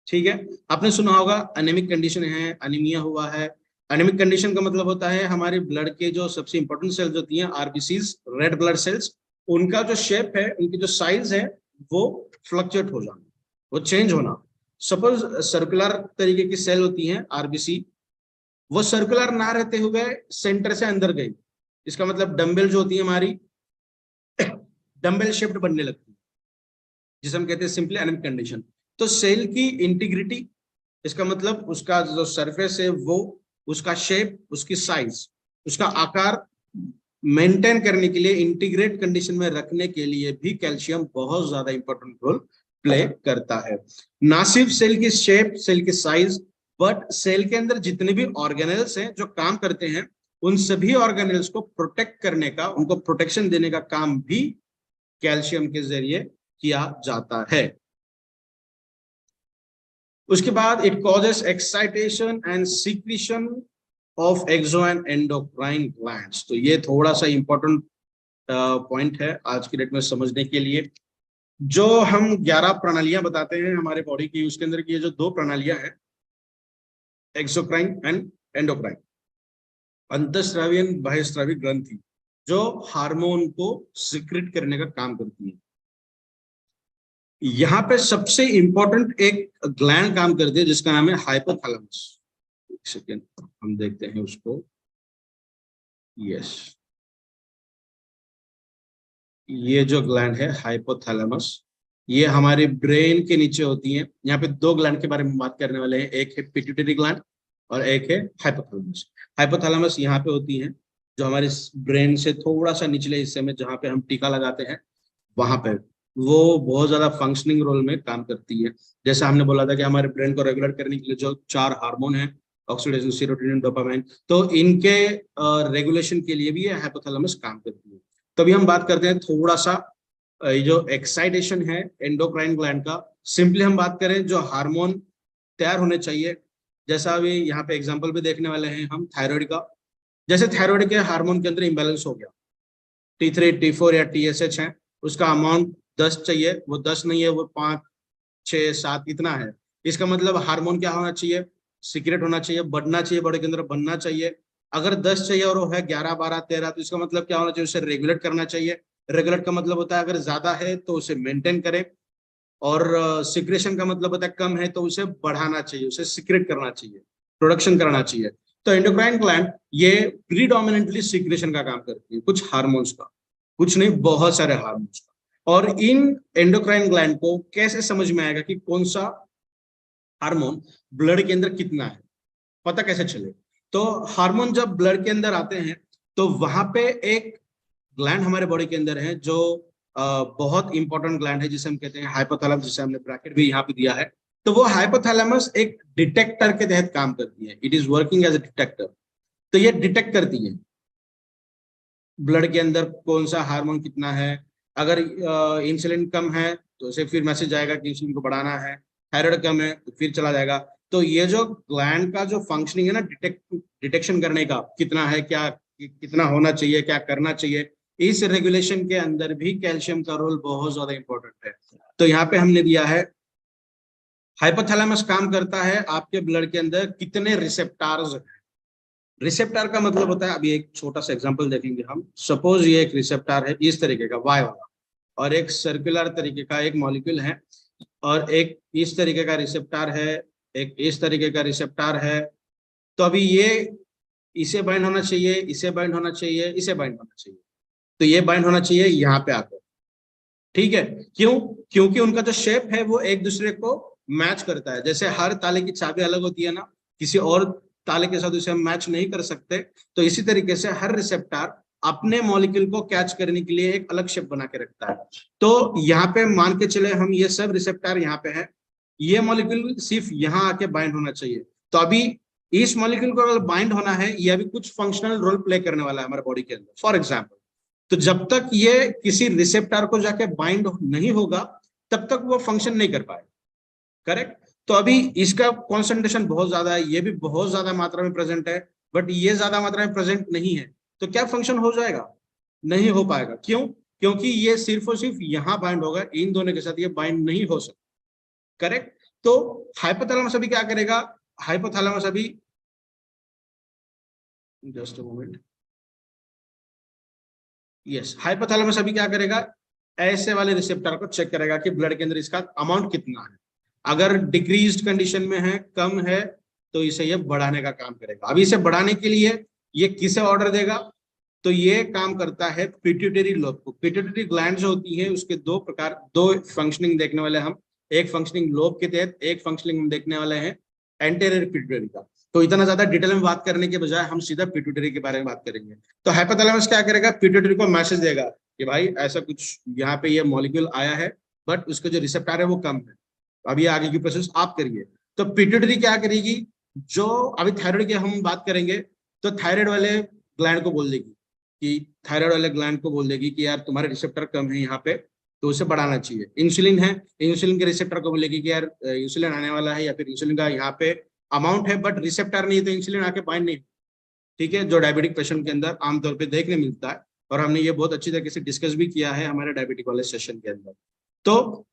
ठीक है। आपने सुना होगा एनीमिक कंडीशन है, एनीमिया हुआ है। एनीमिक कंडीशन का मतलब होता है हमारे ब्लड के जो सबसे इंपॉर्टेंट सेल्स होती हैं, आरबीसीज, रेड ब्लड सेल्स, उनका जो शेप है, उनकी जो साइज है, वो फ्लक्चुएट हो जाना, वो चेंज होना। सपोज सर्कुलर तरीके की सेल होती हैं आरबीसी, वो सर्कुलर ना रहते हुए सेंटर से अंदर गई, इसका मतलब डंबल जो होती है हमारी, डंबल शेप्ड बनने लगती है, जिसे हम कहते हैं सिंपली एनीमिक कंडीशन। तो सेल की इंटीग्रिटी, इसका मतलब उसका जो सरफेस है, वो उसका शेप, उसकी साइज, उसका आकार मेंटेन करने के लिए, इंटीग्रेट कंडीशन में रखने के लिए भी कैल्शियम बहुत ज्यादा इंपॉर्टेंट रोल प्ले करता है। ना सिर्फ सेल की शेप, सेल की साइज, बट सेल के अंदर जितने भी ऑर्गेनेल्स हैं जो काम करते हैं, उन सभी ऑर्गेनेल्स को प्रोटेक्ट करने का, उनको प्रोटेक्शन देने का काम भी कैल्शियम के जरिए किया जाता है। उसके बाद it causes excitation and secretion of exo and endocrine glands. तो ये थोड़ा सा इंपॉर्टेंट पॉइंट है आज की डेट में समझने के लिए। जो हम 11 प्रणालियां बताते हैं हमारे बॉडी की, उसके अंदर की ये जो 2 प्रणालियां हैं, एक्सोक्राइन एंड एंडोक्राइन, अंतःस्रावी एंड बाह्यस्रावी ग्रंथि, जो हार्मोन को सिक्रेट करने का काम करती है। यहाँ पे सबसे इंपॉर्टेंट एक ग्लैंड काम करती है, जिसका नाम है हाइपोथैलेमस। एक सेकेंड, हम देखते हैं उसको। यस, ये जो ग्लैंड है हाइपोथैलेमस, ये हमारे ब्रेन के नीचे होती है। यहाँ पे 2 ग्लैंड के बारे में बात करने वाले हैं, एक है पिट्यूटरी ग्लैंड और एक है हाइपोथैलेमस। हाइपोथैलेमस यहाँ पे होती है, जो हमारे ब्रेन से थोड़ा सा निचले हिस्से में, जहाँ पे हम टीका लगाते हैं, वहां पे वो बहुत ज्यादा फंक्शनिंग रोल में काम करती है। जैसे हमने बोला था कि हमारे ब्रेन को रेगुलेट करने के लिए जो 4 हार्मोन है, ऑक्सीडेशन, सेरोटोनिन, डोपामाइन, तो इनके रेगुलेशन के लिए भी ये हाइपोथैलेमस काम करती है। तभी हम बात करते हैं थोड़ा सा ये जो एक्साइटेशन है एंडोक्राइन ग्लैंड का। सिंपली हम बात करें, जो हार्मोन तैयार होने चाहिए, जैसा अभी यहाँ पे एग्जांपल भी देखने वाले हैं हम थायराइड का। जैसे थायराइड के हार्मोन के अंदर इम्बैलेंस हो गया, T3, T4 या TSH है, उसका अमाउंट 10 चाहिए, वो 10 नहीं है, वो 5, 6, 7 इतना है। इसका मतलब हार्मोन क्या होना चाहिए, सीक्रेट होना चाहिए, बढ़ना चाहिए, बॉडी के अंदर बनना चाहिए। अगर 10 चाहिए और वो है 11, 12, 13, तो इसका मतलब क्या होना चाहिए, उसे रेगुलेट करना चाहिए। रेगुलेट का मतलब होता है अगर ज्यादा है तो उसे मेंटेन करें, और सिक्रेशन का मतलब होता है कम है तो उसे बढ़ाना चाहिए, उसे सिक्रेट करना चाहिए, प्रोडक्शन करना चाहिए। तो एंडोक्राइन ग्लैंड ये प्रीडोमिनेंटली सिक्रेशन का काम करती है, कुछ हार्मोन्स का, कुछ नहीं, बहुत सारे हार्मोन्स का। और इन एंडोक्राइन ग्लैंड को कैसे समझ में आएगा कि कौन सा हार्मोन ब्लड के अंदर कितना है, पता कैसे चले? तो हार्मोन जब ब्लड के अंदर आते हैं, तो वहां पे एक ग्लैंड हमारे बॉडी के अंदर है, जो बहुत इंपॉर्टेंट ग्लैंड है, जिसे हम कहते हैं हाइपोथैलेमस, जिसे हमने ब्रैकेट भी यहाँ पे दिया है। तो वो हाइपोथैलेमस एक डिटेक्टर के तहत काम करती है, it is working as a detector. तो ये डिटेक्ट करती है ब्लड के अंदर कौन सा हार्मोन कितना है। अगर इंसुलिन कम है तो उसे फिर मैसेज आएगा कि इंसुलिन को बढ़ाना है, थायराइड कम है तो फिर चला जाएगा। तो ये जो ग्लैंड का जो फंक्शनिंग है ना, डिटेक्शन करने का, कितना है, क्या कितना होना चाहिए, क्या करना चाहिए, इस रेगुलेशन के अंदर भी कैल्शियम का रोल बहुत ज्यादा इंपॉर्टेंट है। तो यहाँ पे हमने दिया है, हाइपोथैलेमस काम करता है आपके ब्लड के अंदर कितने रिसेप्टार्स हैं। रिसेप्टार का मतलब होता है, अभी एक छोटा सा एग्जांपल देखेंगे हम। सपोज ये एक रिसेप्टार है इस तरीके का, वाई वाला, और एक सर्कुलर तरीके का एक मॉलिक्यूल है, और एक इस तरीके का रिसेप्टार है, एक इस तरीके का रिसेप्टार है। तो अभी ये इसे बाइंड होना चाहिए, इसे बाइंड होना चाहिए, इसे बाइंड होना चाहिए, तो ये बाइंड होना चाहिए यहाँ पे आकर, ठीक है। क्यों? क्योंकि उनका जो शेप है वो एक दूसरे को मैच करता है। जैसे हर ताले की चाबी अलग होती है ना, किसी और ताले के साथ उसे हम मैच नहीं कर सकते, तो इसी तरीके से हर रिसेप्टर अपने मॉलिक्यूल को कैच करने के लिए एक अलग शेप बना के रखता है। तो यहाँ पे मान के चले हम, ये सब रिसेप्टर यहाँ पे है, ये मॉलिक्यूल सिर्फ यहाँ आके बाइंड होना चाहिए। तो अभी इस मॉलिक्यूल को अगर बाइंड होना है, ये अभी कुछ फंक्शनल रोल प्ले करने वाला है हमारे बॉडी के अंदर। फॉर एग्जाम्पल, तो जब तक ये किसी रिसेप्टर को जाके बाइंड नहीं होगा तब तक वो फंक्शन नहीं कर पाएगा, करेक्ट। तो अभी इसका कॉन्सेंट्रेशन बहुत ज्यादा है, ये भी बहुत ज्यादा मात्रा में प्रेजेंट है, बट ये ज्यादा मात्रा में प्रेजेंट नहीं है, तो क्या फंक्शन हो जाएगा? नहीं हो पाएगा। क्यों? क्योंकि ये सिर्फ और सिर्फ यहाँ बाइंड होगा, इन दोनों के साथ ये बाइंड नहीं हो सकता, करेक्ट। तो हाइपोथैलेमस अभी क्या करेगा? हाइपोथैलेमस अभी, just a moment, yes, hypothalamus अभी क्या करेगा? ऐसे वाले रिसेप्टर को चेक करेगा कि ब्लड के अंदर इसका अमाउंट कितना है। अगर डिक्रीज्ड कंडीशन में है, कम है, तो इसे ये बढ़ाने का काम करेगा। अभी इसे बढ़ाने के लिए ये किसे ऑर्डर देगा? तो ये काम करता है पिट्यूटरी लोब को। पिट्यूटरी ग्लैंड जो होती है उसके दो फंक्शनिंग देखने वाले हम। एक फंक्शनिंग लोब के तहत, एक फंक्शनिंग हम देखने वाले हैं एंटेरियर पिट्यूटरी का। तो इतना ज्यादा डिटेल में बात करने के बजाय हम सीधा पिट्यूटरी के बारे में बात करेंगे। तो हाइपोथैलेमस क्या करेगा? पिट्यूटरी को मैसेज देगा कि भाई ऐसा कुछ यहाँ पे ये मॉलिक्यूल आया है, बट उसका जो रिसेप्टर है वो कम है, अभी आगे की प्रोसेस आप करिए। तो पिट्यूटरी क्या करेगी? जो अभी थायराइड की हम बात करेंगे, तो थायराइड वाले ग्लैंड को बोल देगी कि थायराइड वाले ग्लैंड को बोल देगी कि यार तुम्हारे रिसेप्टर कम है यहाँ पे, तो उसे बढ़ाना चाहिए। इंसुलिन है, इंसुलिन के रिसेप्टर को बोलेगी कि यार इंसुलिन आने वाला है, या फिर इंसुलिन का यहाँ पे अमाउंट है बट रिसेप्टर नहीं है, तो इंसुलिन आके बाइंड नहीं, ठीक है, जो डायबिटिक पेशेंट के अंदर आमतौर पे देखने मिलता है। और हमने ये बहुत अच्छी तरीके से डिस्कस भी किया है हमारे डायबिटिक वाले सेशन के अंदर। तो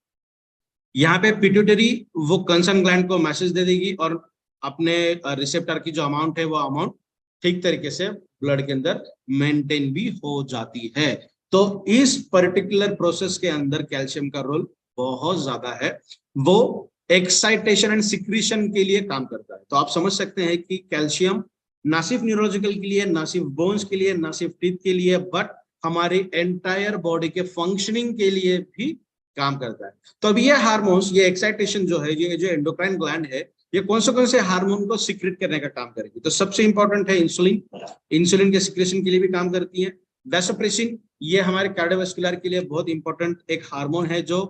यहाँ पे पिट्यूटरी वो कंसर्न ग्लैंड को मैसेज दे देगी और अपने रिसेप्टर की जो अमाउंट है वो अमाउंट ठीक तरीके से ब्लड के अंदर मेंटेन भी हो जाती है। तो इस पर्टिकुलर प्रोसेस के अंदर कैल्शियम का रोल बहुत ज्यादा है, वो एक्साइटेशन एंड सिक्रीशन के लिए काम करता है। तो आप समझ सकते हैं कि कैल्शियम ना सिर्फ न्यूरोलॉजिकल के लिए, ना सिर्फ बोन्स के लिए, ना सिर्फ टीथ के लिए, बट हमारी एंटायर बॉडी के फंक्शनिंग के लिए भी काम करता है। तो अब ये हार्मोन्स, ये एक्साइटेशन जो है, ये जो एंडोक्राइन ग्लैंड है, ये कौन से हार्मोन को सीक्रेट करने का काम करेगी? तो सबसे इंपॉर्टेंट है इंसुलिन। इंसुलिन के सीक्रेशन के लिए भी काम करती है। वैसोप्रेसिन, ये हमारे कार्डियोवास्कुलर के लिए बहुत इंपॉर्टेंट एक हार्मोन है जो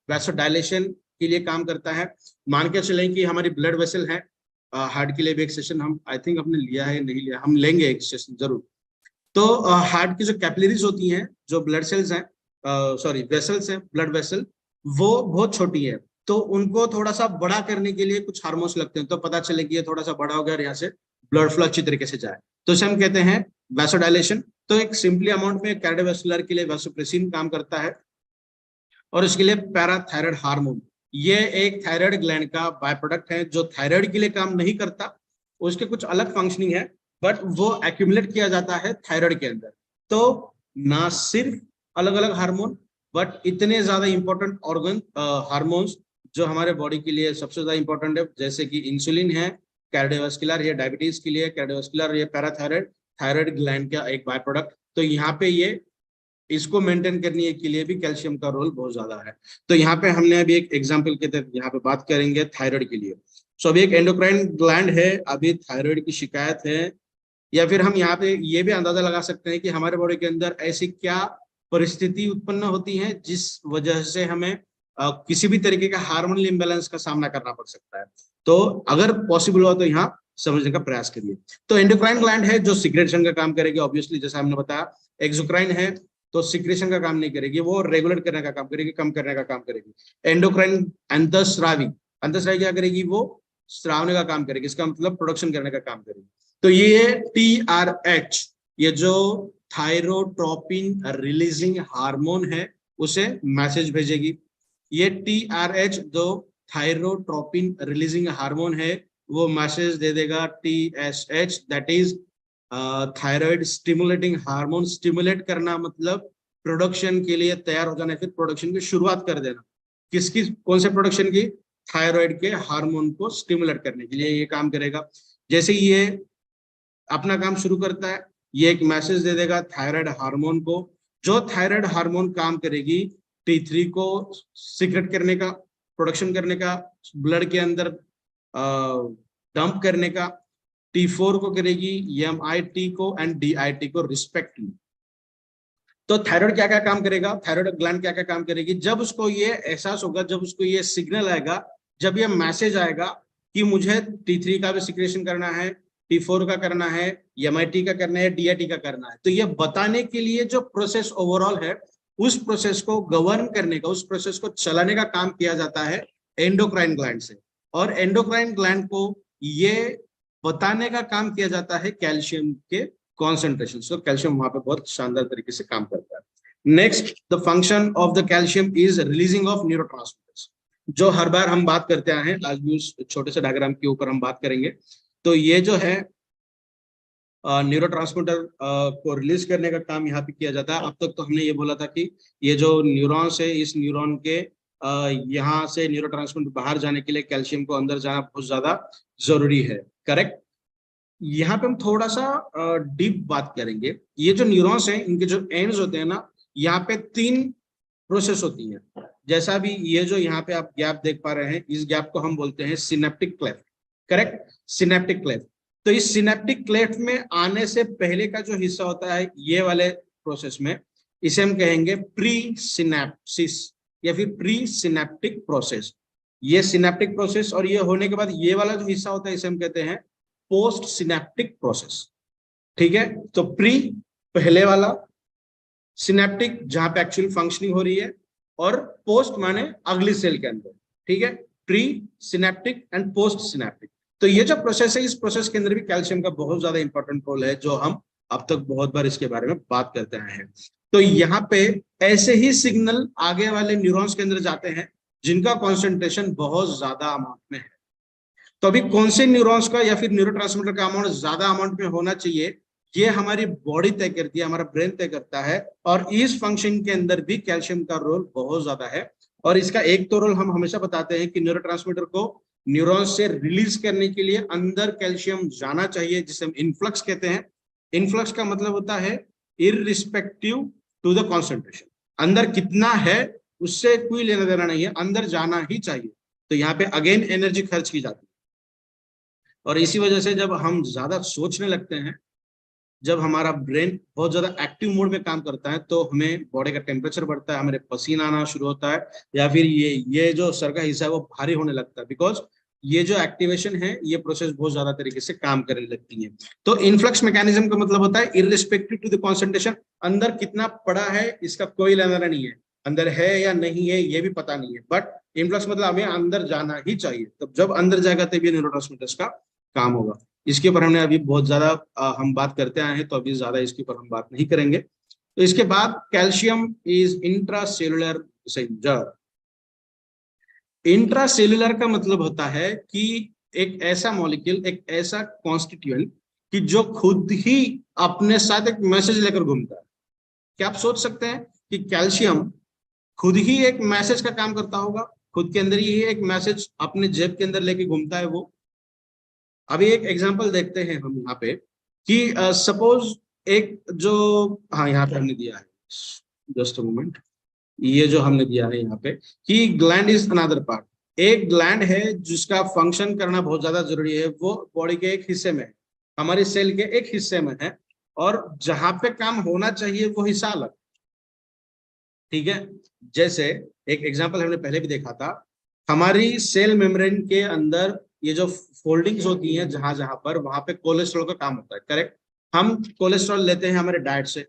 वैसोडायलेशन के लिए काम करता है। मान के चलें कि हमारी ब्लड वेसल है, हार्ट के लिए भी एक सेशन हम आई थिंक हमने लिया है, नहीं लिया, हम लेंगे एक सेशन जरूर। तो हार्ट की जो कैपिलरीज होती हैं, जो ब्लड सेल्स हैं, सॉरी वेसल्स हैं, ब्लड वेसल, वो बहुत छोटी है, तो उनको थोड़ा सा बड़ा करने के लिए कुछ हार्मोन्स लगते हैं। तो पता चले कि ये थोड़ा सा बड़ा हो गया और यहाँ से ब्लड फ्लो अच्छी तरीके से जाए, तो इसे हम कहते हैं वैसोडायलेशन। तो एक सिंपली अमाउंट में कार्डियोवास्कुलर के लिए वैसोप्रेसिन काम करता है। और इसके लिए पैराथायराइड हार्मोन, ये एक थायराइड ग्लैंड का बाय प्रोडक्ट है जो थायराइड के लिए काम नहीं करता, उसके कुछ अलग फंक्शनिंग है, बट वो एक्यूमुलेट किया जाता है थायराइड के अंदर। तो ना सिर्फ अलग अलग हार्मोन, बट इतने ज्यादा इंपॉर्टेंट ऑर्गन हार्मोन्स जो हमारे बॉडी के लिए सबसे ज्यादा इंपॉर्टेंट है, जैसे कि इंसुलिन है कार्डियोवास्कुलर, ये डायबिटीज के लिए, कार्डियोवास्कुलर ये पैराथायराइड, थायराइड ग्लैंड का एक बाय प्रोडक्ट। तो यहाँ पे ये इसको मेंटेन करने के लिए भी कैल्शियम का रोल बहुत ज्यादा है। तो यहाँ पे हमने अभी एक एग्जांपल के तहत यहाँ पे बात करेंगे थायराइड के लिए। सो अभी एक एंडोक्राइन ग्लैंड है, अभी थायराइड की शिकायत है, या फिर हम यहाँ पे ये भी अंदाजा लगा सकते हैं कि हमारे बॉडी के अंदर ऐसी क्या परिस्थिति उत्पन्न होती है जिस वजह से हमें किसी भी तरीके का हार्मोनल इम्बैलेंस का सामना करना पड़ सकता है। तो अगर पॉसिबल हो तो यहाँ समझने का प्रयास करिए। तो एंडोक्राइन ग्लैंड है जो सिक्रेशन का काम करेगी, ऑब्वियसली जैसा हमने बताया। एक्सोक्राइन है तो सिक्रेशन का काम नहीं करेगी, वो रेगुलेट करने का काम करेगी, कम करने का काम करेगी। एंडोक्राइन अंतःस्रावी, अंतःस्रावी क्या करेगी? वो स्रावने का काम करेगी, इसका मतलब प्रोडक्शन करने का काम करेगी। तो ये TRH, ये जो थायरोट्रोपिन रिलीजिंग हार्मोन है, उसे मैसेज भेजेगी। ये TRH जो थायरोट्रोपिन रिलीजिंग हार्मोन है, वो मैसेज दे देगा TSH, that is thyroid stimulating hormone. Stimulate करना मतलब प्रोडक्शन के लिए तैयार हो जाना, फिर प्रोडक्शन की शुरुआत कर देना। किसकी? कौन से प्रोडक्शन की? थायराइड के हार्मोन को स्टिमुलेट करने के लिए ये काम करेगा। जैसे ये अपना काम शुरू करता है, ये एक मैसेज दे देगा थायराइड हार्मोन को, जो थायराइड हार्मोन काम करेगी T3 को सीक्रेट करने का, प्रोडक्शन करने का, ब्लड के अंदर डंप करने का। T4 को करेगी MIT को एंड DIT को रिस्पेक्टिवली। तो थायराइड क्या क्या काम करेगा, थायराइड ग्लैंड क्या क्या काम करेगी, जब उसको ये एहसास होगा, जब उसको ये सिग्नल आएगा, जब ये मैसेज आएगा कि मुझे T3 का भी सिक्रेशन करना है, T4 का करना है, MIT का करना है, DIT का करना है, तो ये बताने के लिए जो प्रोसेस ओवरऑल है, उस प्रोसेस को गवर्न करने का, उस प्रोसेस को चलाने का काम किया जाता है एंडोक्राइन ग्लैंड से। और एंडोक्राइन ग्लैंड को ये बताने का काम किया जाता है कैल्शियम के कॉन्सेंट्रेशन। सो कैल्शियम वहां पे बहुत शानदार तरीके से काम करता है। Next, the function of the calcium is releasing of neurotransmitters, जो हर बार हम बात करते आए हैं, आज भी उस छोटे से डायग्राम के ऊपर हम बात करेंगे। तो ये जो है न्यूरोट्रांसमीटर को रिलीज करने का काम यहाँ पे किया जाता है। अब तक तो हमने ये बोला था कि ये जो न्यूरॉन्स है, इस न्यूरॉन के यहाँ से न्यूरोट्रांसमीटर बाहर जाने के लिए कैल्शियम को अंदर जाना बहुत ज्यादा जरूरी है, करेक्ट। यहाँ पे हम थोड़ा सा डीप बात करेंगे। ये जो न्यूरॉन्स हैं, इनके जो एंड्स होते हैं ना, यहाँ पे 3 प्रोसेस होती है। जैसा भी ये जो यहाँ पे आप गैप देख पा रहे हैं, इस गैप को हम बोलते हैं synaptic cleft, correct, synaptic cleft. तो इस सिनेप्टिक क्लेफ्ट में आने से पहले का जो हिस्सा होता है ये वाले प्रोसेस में, इसे हम कहेंगे प्री सिनेप्सिस या फिर प्री सिनेप्टिक प्रोसेस। ये सिनेप्टिक प्रोसेस, और ये होने के बाद ये वाला जो हिस्सा होता है इसे हम कहते हैं पोस्ट सिनेप्टिक प्रोसेस, ठीक है। तो प्री पहले वाला, सिनेप्टिक जहां पे एक्चुअल फंक्शनिंग हो रही है, और पोस्ट माने अगली सेल के अंदर, ठीक है। Pre synaptic and post synaptic. तो ये जो प्रोसेस है, इस प्रोसेस के अंदर भी कैल्शियम का बहुत ज्यादा इंपॉर्टेंट रोल है, जो हम अब तक बहुत बार इसके बारे में बात करते आए हैं। तो यहाँ पे ऐसे ही सिग्नल आगे वाले न्यूरॉन्स के अंदर जाते हैं जिनका कॉन्सेंट्रेशन बहुत ज्यादा अमाउंट में है। तो अभी कौन से न्यूरॉन्स का या फिर न्यूरोट्रांसमीटर का अमाउंट ज्यादा अमाउंट में होना चाहिए, ये हमारी बॉडी तय करती है, हमारा ब्रेन तय करता है। और इस फंक्शन के अंदर भी कैल्शियम का रोल बहुत ज्यादा है। और इसका एक तो रोल हम हमेशा बताते हैं कि न्यूरोट्रांसमीटर को न्यूरॉन्स से रिलीज करने के लिए अंदर कैल्शियम जाना चाहिए, जिसे हम इनफ्लक्स कहते हैं। इनफ्लक्स का मतलब होता है इररिस्पेक्टिव टू द कॉन्सेंट्रेशन, अंदर कितना है उससे कोई लेना देना नहीं है, अंदर जाना ही चाहिए। तो यहाँ पे अगेन एनर्जी खर्च की जाती है। और इसी वजह से जब हम ज्यादा सोचने लगते हैं, जब हमारा ब्रेन बहुत ज्यादा एक्टिव मोड में काम करता है, तो हमें बॉडी का टेम्परेचर बढ़ता है, हमारे पसीना आना शुरू होता है, या फिर ये जो सर का हिस्सा है वो भारी होने लगता है, बिकॉज ये जो एक्टिवेशन है, ये प्रोसेस बहुत ज्यादा तरीके से काम करने लगती है। तो इनफ्लक्स मैकेनिज्म का मतलब होता है इररिस्पेक्टिव टू द कॉन्सेंट्रेशन, अंदर कितना पड़ा है इसका कोई लेना नहीं है, अंदर है या नहीं है ये भी पता नहीं है, बट इनफ्लक्स मतलब हमें अंदर जाना ही चाहिए। तब जब अंदर जाएगा तभी न्यूरोट्रांसमीटर्स का काम होगा। इसके ऊपर हमने अभी बहुत ज्यादा हम बात करते आए हैं, तो अभी ज्यादा इसके ऊपर हम बात नहीं करेंगे। तो इसके बाद calcium is intracellular messenger. Intracellular का मतलब होता है कि एक ऐसा मॉलिक्यूल, एक ऐसा कॉन्स्टिट्यूएंट कि जो खुद ही अपने साथ एक मैसेज लेकर घूमता है। क्या आप सोच सकते हैं कि कैल्शियम खुद ही एक मैसेज का काम करता होगा, खुद के अंदर ही एक मैसेज अपने जेब के अंदर लेके घूमता है वो। अभी एक एग्जांपल देखते हैं हम यहाँ पे कि सपोज एक जो, हाँ यहाँ पे हमने दिया है, जस्ट अ मोमेंट, ये जो हमने दिया है यहाँ पे कि ग्लैंड इज अनदर पार्ट। एक ग्लैंड है जिसका फंक्शन करना बहुत ज्यादा जरूरी है, वो बॉडी के एक हिस्से में है, हमारे सेल के एक हिस्से में है, और जहां पे काम होना चाहिए वो हिस्सा अलग, ठीक है। जैसे एक एग्जांपल हमने पहले भी देखा था, हमारी सेल मेम्ब्रेन के अंदर ये जो फोल्डिंग्स होती हैं जहां जहां पर, वहां पे कोलेस्ट्रॉल का काम होता है, करेक्ट। हम कोलेस्ट्रॉल लेते हैं हमारे डाइट से,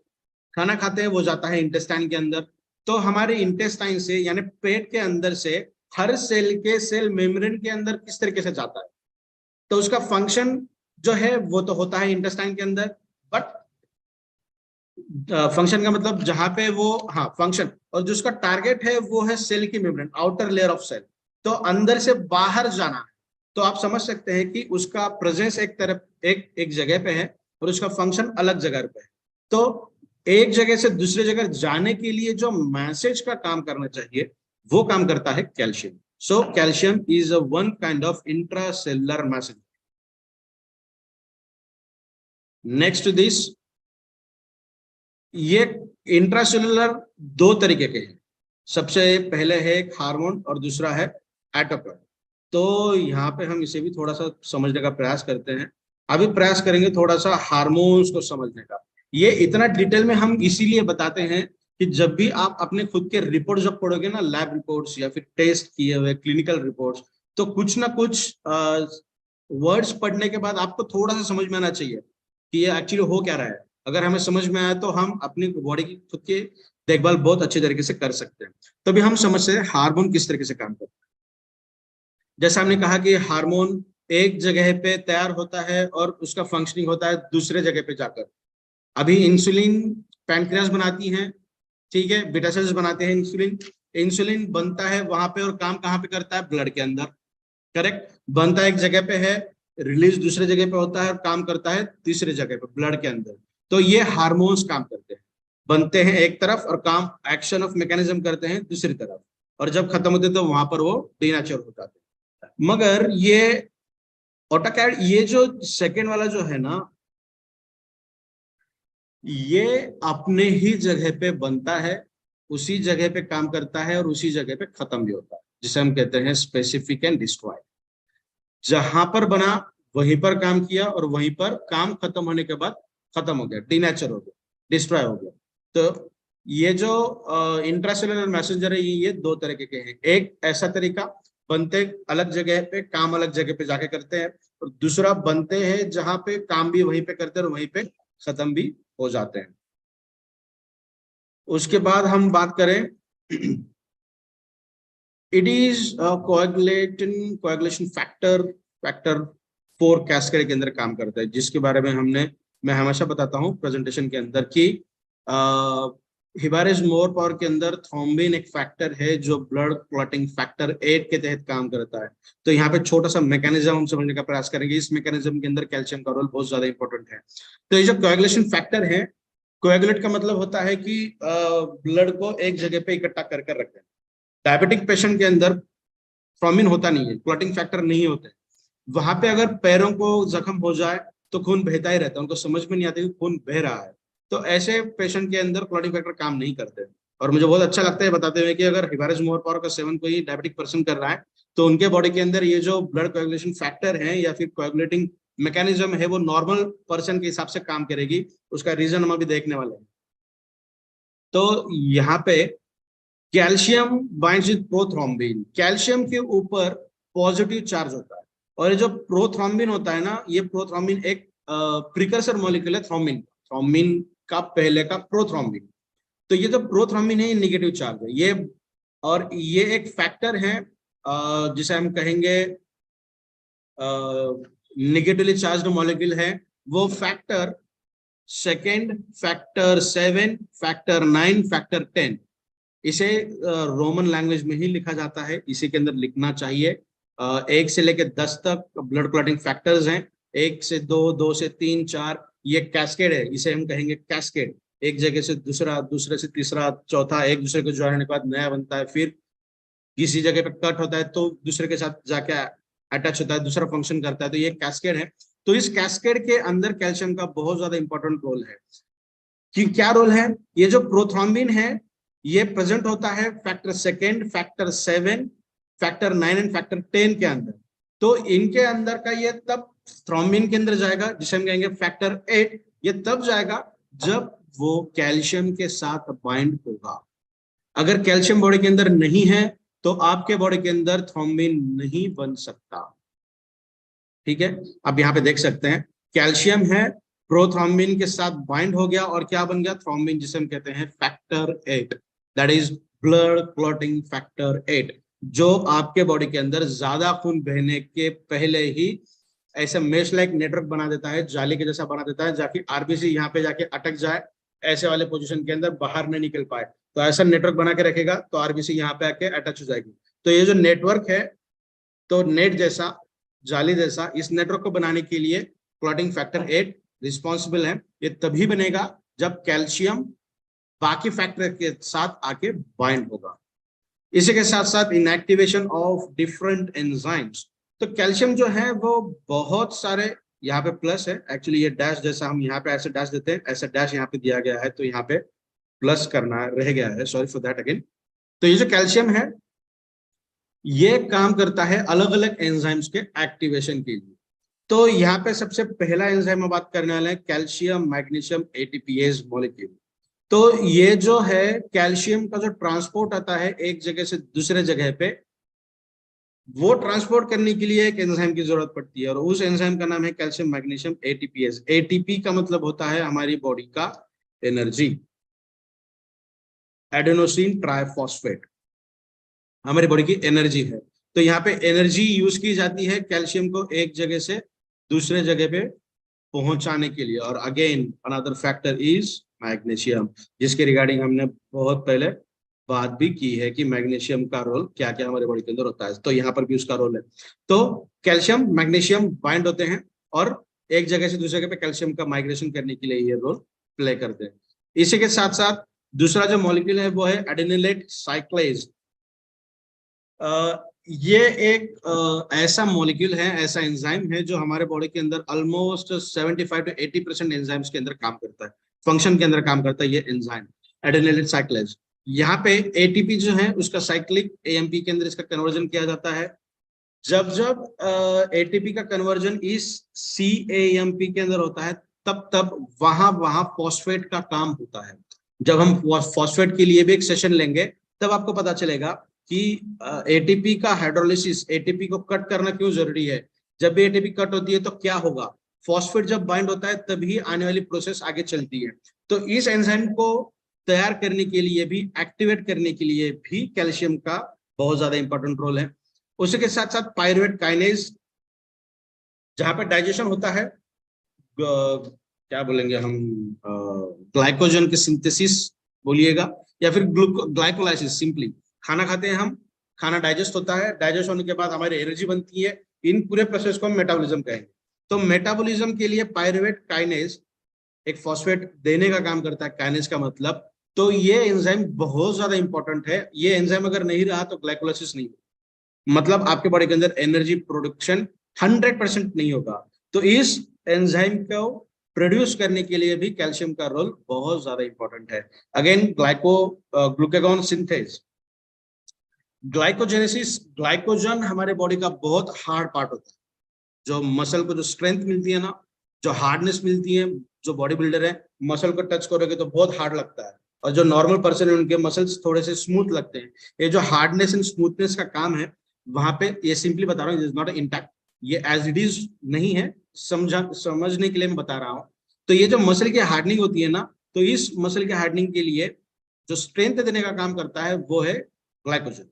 खाना खाते हैं, वो जाता है इंटेस्टाइन के अंदर। तो हमारे इंटेस्टाइन से यानी पेट के अंदर से हर सेल के सेल मेम्ब्रेन के अंदर किस तरीके से जाता है, तो उसका फंक्शन जो है वो तो होता है इंटेस्टाइन के अंदर, बट फंक्शन का मतलब जहां पे वो, हाँ फंक्शन, और जो उसका टारगेट है वो है सेल की membrane, outer layer of cell. तो अंदर से बाहर जाना है। तो आप समझ सकते हैं कि उसका प्रेजेंस एक तरफ एक जगह पे है और उसका फंक्शन अलग जगह पे है। तो एक जगह से दूसरे जगह जाने के लिए जो मैसेज का काम करना चाहिए वो काम करता है calcium. So calcium is a one kind of intracellular message. Next to this, ये इंट्रासेलुलर 2 तरीके के हैं। सबसे पहले है एक हार्मोन और दूसरा है एटोपॉय। तो यहाँ पे हम इसे भी थोड़ा सा समझने का प्रयास करते हैं। अभी प्रयास करेंगे थोड़ा सा हार्मोन्स को समझने का। ये इतना डिटेल में हम इसीलिए बताते हैं कि जब भी आप अपने खुद के रिपोर्ट जब पढ़ोगे ना, लैब रिपोर्ट्स या फिर टेस्ट किए हुए क्लिनिकल रिपोर्ट्स, तो कुछ ना कुछ वर्ड्स पढ़ने के बाद आपको थोड़ा सा समझ में आना चाहिए कि ये एक्चुअली हो क्या रहा है। अगर हमें समझ में आया तो हम अपनी बॉडी की खुद की देखभाल बहुत अच्छे तरीके से कर सकते हैं। तभी हम समझते हैं हार्मोन किस तरीके से काम करते हैं। जैसा हमने कहा कि हार्मोन एक जगह पे तैयार होता है और उसका फंक्शनिंग होता है दूसरे जगह पे जाकर। अभी इंसुलिन पैनक्रियास बनाती हैं, ठीक है, बीटा सेल्स बनाते हैं इंसुलिन। इंसुलिन बनता है वहां पे और काम कहाँ पे करता है? ब्लड के अंदर, करेक्ट। बनता एक जगह पे है, रिलीज दूसरे जगह पे होता है और काम करता है तीसरे जगह पे ब्लड के अंदर। तो ये हार्मोन्स काम करते हैं, बनते हैं एक तरफ और काम एक्शन ऑफ मैकेनिज्म करते हैं दूसरी तरफ, और जब खत्म होते हैं तो वहां पर वो डीनेचर हो जाते हैं। मगर ये ऑटोकैड, ये जो सेकेंड वाला जो है ना, ये अपने ही जगह पे बनता है, उसी जगह पे काम करता है और उसी जगह पे खत्म भी होता है, जिसे हम कहते हैं स्पेसिफिक एंड डिस्ट्रॉय। जहां पर बना वहीं पर काम किया और वहीं पर काम खत्म होने के बाद खत्म हो गया, डीनेचर हो गया, डिस्ट्रॉय हो गया। तो ये जो इंट्रासेलुलर मैसेंजर है, ये दो तरीके के हैं। एक ऐसा तरीका, बनते अलग जगह पे काम अलग जगह पे जाके करते हैं, और दूसरा बनते हैं जहां पे काम भी वहीं पे करते हैं और वहीं पे खत्म भी हो जाते हैं। उसके बाद हम बात करें, it is coagulation factor, factor 4 cascade के अंदर काम करता है, जिसके बारे में मैं हमेशा बताता हूँ प्रेजेंटेशन के अंदर कि हिबारिस मोर पावर के अंदर थ्रोम्बिन एक फैक्टर है जो ब्लड क्लॉटिंग फैक्टर 8 के तहत काम करता है। तो यहाँ पे छोटा सा मैकेनिज्म हम समझने का प्रयास करेंगे। इस मैकेनिज्म के अंदर कैल्शियम का रोल बहुत ज्यादा इंपॉर्टेंट है। तो ये जो कोएगुलेशन फैक्टर है, कोएगुलेट का मतलब होता है कि ब्लड को एक जगह पे इकट्ठा कर कर रखते हैं। डायबिटिक पेशेंट के अंदर थ्रोम्बिन होता नहीं है, क्लॉटिंग फैक्टर नहीं होते। वहां पे अगर पैरों को जख्म हो जाए तो खून बहता ही रहता है, उनको समझ में नहीं आता कि खून बह रहा है। तो ऐसे पेशेंट के अंदर क्लॉटिंग फैक्टर काम नहीं करते। और मुझे बहुत अच्छा लगता है बताते हुए कि अगर हिबारिस मोर पावर का सेवन कोई डायबिटिक पर्सन कर रहा है, तो उनके बॉडी के अंदर ये जो ब्लड कोएगुलेशन फैक्टर है या फिर कोएगुलेटिंग मैकेनिज्म है, वो नॉर्मल पर्सन के हिसाब से काम करेगी। उसका रीजन हम अभी देखने वाले हैं। तो यहाँ पे calcium binds with prothrombin, calcium के ऊपर पॉजिटिव चार्ज होता है। और ये जो प्रोथ्रोम्बिन होता है ना, ये प्रोथ्रोम्बिन एक प्रिकर्सर मॉलिक्यूल है थ्रोम्बिन, थ्रोम्बिन का पहले का प्रोथ्रोम्बिन। तो ये जो प्रोथ्रोम्बिन है, ये निगेटिव चार्ज है ये, और ये एक फैक्टर है जिसे हम कहेंगे निगेटिवली चार्ज मॉलिक्यूल है। वो factor second, factor 7, factor 9, factor 10, इसे रोमन लैंग्वेज में ही लिखा जाता है, इसी के अंदर लिखना चाहिए। 1 से लेकर 10 तक ब्लड क्लॉटिंग फैक्टर्स हैं। 1 से 2, 2 से 3, 4, ये कैस्केड है, इसे हम कहेंगे कैस्केड। एक जगह से दूसरा, दूसरे से तीसरा, चौथा, एक दूसरे को ज्वाइन होने के बाद नया बनता है, फिर किसी जगह पे कट होता है तो दूसरे के साथ जाके अटैच होता है, दूसरा फंक्शन करता है। तो ये कैस्केड है। तो इस कैस्केड के अंदर कैल्शियम का बहुत ज्यादा इंपॉर्टेंट रोल है। कि क्या रोल है? ये जो प्रोथ्रोम्बिन है, ये प्रेजेंट होता है factor second, factor 7, factor 9 and factor 10 के अंदर। तो इनके अंदर का ये तब थ्रोम्बिन के अंदर जाएगा, जिसे हम कहेंगे फैक्टर 8। ये तब जाएगा जब वो कैल्शियम के साथ बाइंड होगा। अगर कैल्शियम बॉडी के अंदर नहीं है तो आपके बॉडी के अंदर थ्रोम्बिन नहीं बन सकता। ठीक है, अब यहाँ पे देख सकते हैं कैल्शियम है, प्रोथ्रोम्बिन के साथ बाइंड हो गया और क्या बन गया? थ्रोम्बिन, जिसे हम कहते हैं factor 8, that is blood clotting factor 8, जो आपके बॉडी के अंदर ज्यादा खून बहने के पहले ही ऐसे मेश लाइक नेटवर्क बना देता है, जाली के जैसा बना देता है, जाके आरबीसी यहाँ पे जाके अटक जाए, ऐसे वाले पोजीशन के अंदर बाहर नहीं निकल पाए। तो ऐसा नेटवर्क बना के रखेगा तो आरबीसी यहाँ पे आके अटैच हो जाएगी। तो ये जो नेटवर्क है, तो नेट जैसा, जाली जैसा, इस नेटवर्क को बनाने के लिए क्लॉटिंग फैक्टर 8 रिस्पॉन्सिबल है। ये तभी बनेगा जब कैल्शियम बाकी फैक्टर के साथ आके बाइंड होगा। इसी के साथ साथ इनएक्टिवेशन ऑफ डिफरेंट एंजाइम्स। तो कैल्शियम जो है वो बहुत सारे, यहाँ पे प्लस है एक्चुअली, ये डैश जैसा हम यहाँ पे ऐसे डैश देते हैं, ऐसा डैश यहाँ पे दिया गया है, तो यहाँ पे प्लस करना रह गया है, सॉरी फॉर दैट अगेन। तो ये जो कैल्शियम है, ये काम करता है अलग अलग एंजाइम्स के एक्टिवेशन के लिए। तो यहाँ पे सबसे पहला एंजाइम हम बात करने वाले हैं कैल्शियम मैग्नीशियम एटीपीएज मॉलिक्यूल। तो ये जो है कैल्शियम का जो ट्रांसपोर्ट आता है एक जगह से दूसरे जगह पे, वो ट्रांसपोर्ट करने के लिए एक एंजाइम की जरूरत पड़ती है और उस एंजाइम का नाम है कैल्शियम मैग्नीशियम एटीपीएज। एटीपी का मतलब होता है हमारी बॉडी का एनर्जी, एडेनोसिन ट्राइफॉस्फेट हमारी बॉडी की एनर्जी है। तो यहाँ पे एनर्जी यूज की जाती है कैल्शियम को एक जगह से दूसरे जगह पे पहुंचाने के लिए। और again another factor is magnesium, जिसके रिगार्डिंग हमने बहुत पहले बात भी की है कि मैग्नीशियम का रोल क्या क्या हमारे बॉडी के अंदर होता है। तो यहाँ पर भी उसका रोल है। तो कैल्शियम मैग्नीशियम बाइंड होते हैं और एक जगह से दूसरी जगह पे कैल्शियम का माइग्रेशन करने के लिए ये रोल प्ले करते हैं। इसी के साथ साथ दूसरा जो मॉलिक्यूल है वो है एडेनिलेट साइक्लेज। ये एक ऐसा मॉलिक्यूल है, ऐसा एंजाइम है जो हमारे बॉडी के अंदर ऑलमोस्ट 75 to 80% एंजाइम्स के अंदर काम करता है, फंक्शन के अंदर काम करता है ये एंजाइम एडेनिलेट साइक्लेज। यहाँ पे एटीपी जो है उसका साइक्लिक एएमपी के अंदर इसका कन्वर्जन किया जाता है। जब जब एटीपी का कन्वर्जन इस सीएएमपी के अंदर होता है तब तब वहां फॉस्फेट का काम होता है। जब हम फॉस्फेट के लिए भी एक सेशन लेंगे तब आपको पता चलेगा कि एटीपी का हाइड्रोलिसिस, एटीपी को कट करना क्यों जरूरी है। जब भी एटीपी कट होती है तो क्या होगा, फॉस्फेट जब बाइंड होता है तभी आने वाली प्रोसेस आगे चलती है। तो इस एंजाइम को तैयार करने के लिए भी, एक्टिवेट करने के लिए भी कैल्शियम का बहुत ज्यादा इंपॉर्टेंट रोल है। उसी के साथ साथ पायरुवेट काइनेज, जहां पर डाइजेशन होता है, क्या बोलेंगे हम, ग्लाइकोजन के सिंथेसिस बोलिएगा या फिर ग्लाइकोलाइसिस। सिंपली खाना खाते हैं हम, खाना डाइजेस्ट होता है, डाइजेस्ट होने के बाद हमारी एनर्जी बनती है, इन पूरे प्रोसेस को हम मेटाबॉलिज्म कहेंगे। तो मेटाबॉलिज्म के लिए पायरुवेट काइनेज एक फॉस्फेट देने का काम करता है, काइनेज का मतलब। तो ये एंजाइम बहुत ज्यादा इंपॉर्टेंट है। ये एंजाइम अगर नहीं रहा तो ग्लाइकोलाइसिस नहीं होगा, मतलब आपके बॉडी के अंदर एनर्जी प्रोडक्शन 100% नहीं होगा। तो इस एंजाइम को प्रोड्यूस करने के लिए भी कैल्शियम का रोल बहुत ज्यादा इंपॉर्टेंट है। Again glucagon synthase, glycogenesis. Glycogen हमारे बॉडी का बहुत हार्ड पार्ट होता है, जो मसल को जो स्ट्रेंथ मिलती है ना, जो हार्डनेस मिलती है, जो बॉडी बिल्डर है मसल को टच करोगे तो बहुत हार्ड लगता है, और जो नॉर्मल पर्सन है उनके मसल्स थोड़े से स्मूथ लगते हैं। ये जो हार्डनेस एंड स्मूथनेस का काम है वहां पे, ये सिंपली बता रहा हूँ, इज नॉट इंटैक्ट, ये एज इट इज नहीं है, समझने के लिए मैं बता रहा हूँ। तो ये जो मसल की हार्डनिंग होती है ना, तो इस मसल की हार्डनिंग के लिए जो स्ट्रेंथ देने का काम करता है वो है ग्लाइकोजन।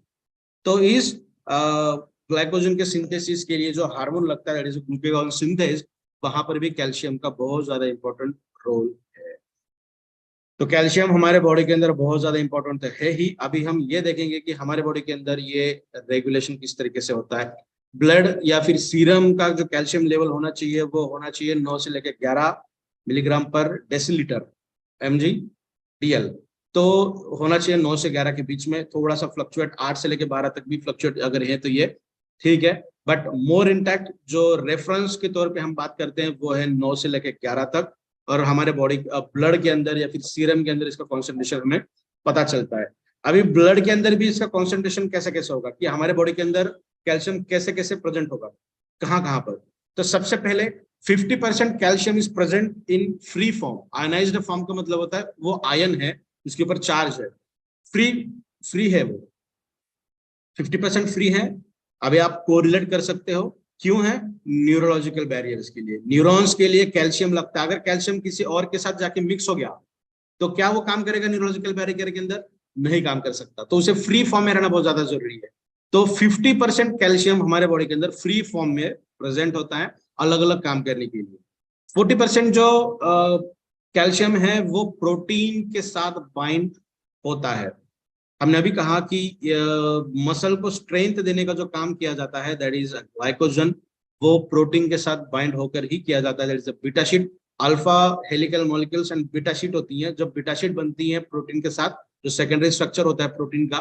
तो इस ग्लाइकोजन के सिंथेसिस के लिए जो हार्मोन लगता है, दैट इज ग्लूकागॉन सिंथेज, वहां पर भी कैल्शियम का बहुत ज्यादा इंपॉर्टेंट रोल है। तो कैल्शियम हमारे बॉडी के अंदर बहुत ज्यादा इंपॉर्टेंट है ही। अभी हम ये देखेंगे कि हमारे बॉडी के अंदर ये रेगुलेशन किस तरीके से होता है। ब्लड या फिर सीरम का जो कैल्शियम लेवल होना चाहिए वो होना चाहिए 9 से लेकर 11 मिलीग्राम पर डेसीलीटर mg/dl। तो होना चाहिए 9 से 11 के बीच में, थोड़ा सा फ्लक्चुएट 8 से लेकर 12 तक भी फ्लक्चुएट अगर है तो ये ठीक है, बट मोर इंटैक्ट जो रेफरेंस के तौर पे हम बात करते हैं वो है 9 से लेकर 11 तक। और हमारे बॉडी ब्लड के अंदर या फिर सीरम के अंदर इसका कॉन्सेंट्रेशन हमें पता चलता है। अभी ब्लड के अंदर भी इसका कॉन्सेंट्रेशन कैसे कैसे होगा, कि हमारे बॉडी के अंदर कैल्शियम कैसे कैसे प्रेजेंट होगा, कहाँ कहाँ पर। तो सबसे पहले 50% calcium is present in free form. Ionised form का मतलब होता है वो आयन है, उसके ऊपर चार्ज है, फ्री है वो, 50% फ्री है। अभी आप कोरिलेट कर सकते हो, क्यों है, न्यूरोलॉजिकल बैरियर्स के लिए, न्यूरॉन्स के लिए कैल्शियम लगता है। अगर कैल्शियम किसी और के साथ जाके मिक्स हो गया तो क्या वो काम करेगा न्यूरोलॉजिकल बैरियर के अंदर, नहीं काम कर सकता। तो उसे फ्री फॉर्म में रहना बहुत ज्यादा जरूरी है। तो 50% कैल्शियम हमारे बॉडी के अंदर फ्री फॉर्म में प्रेजेंट होता है अलग अलग काम करने के लिए। 40% जो कैल्शियम है वो प्रोटीन के साथ बाइंड होता है। हमने अभी कहा कि मसल को स्ट्रेंथ देने का जो काम किया जाता है दैट इज ग्लाइकोजन, वो प्रोटीन के साथ बाइंड होकर ही किया जाता है, that is beta sheet. Alpha helical molecules and beta sheet होती हैं। जब बीटा शीट बनती है प्रोटीन के साथ, जो सेकेंडरी स्ट्रक्चर होता है प्रोटीन का,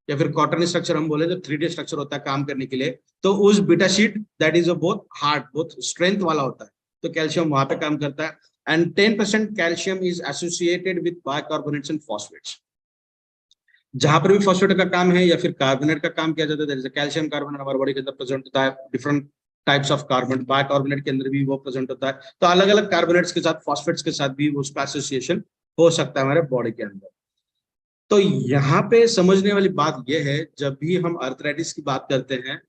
या फिर क्वार्टरनी स्ट्रक्चर हम बोले, जो 3D स्ट्रक्चर होता है काम करने के लिए, तो उस बीटा शीट दैट इज बहुत हार्ड, बहुत स्ट्रेंथ वाला होता है, तो कैल्शियम वहां पे काम करता है। And 10% calcium is associated with bicarbonates and phosphates. जहां पर भी फॉस्फेट का काम है या फिर कार्बोनेट का काम किया जाता है, कैल्शियम कार्बोनेट हमारे बॉडी के अंदर प्रेजेंट होता है different types of carbon, bicarbonate के अंदर भी वो प्रेजेंट होता है। तो अलग अलग कार्बोनेट्स के साथ, फॉस्फेट्स के साथ भी उसका एसोसिएशन हो सकता है हमारे बॉडी के अंदर। तो यहाँ पे समझने वाली बात यह है, जब भी हम आर्थराइटिस की बात करते हैं,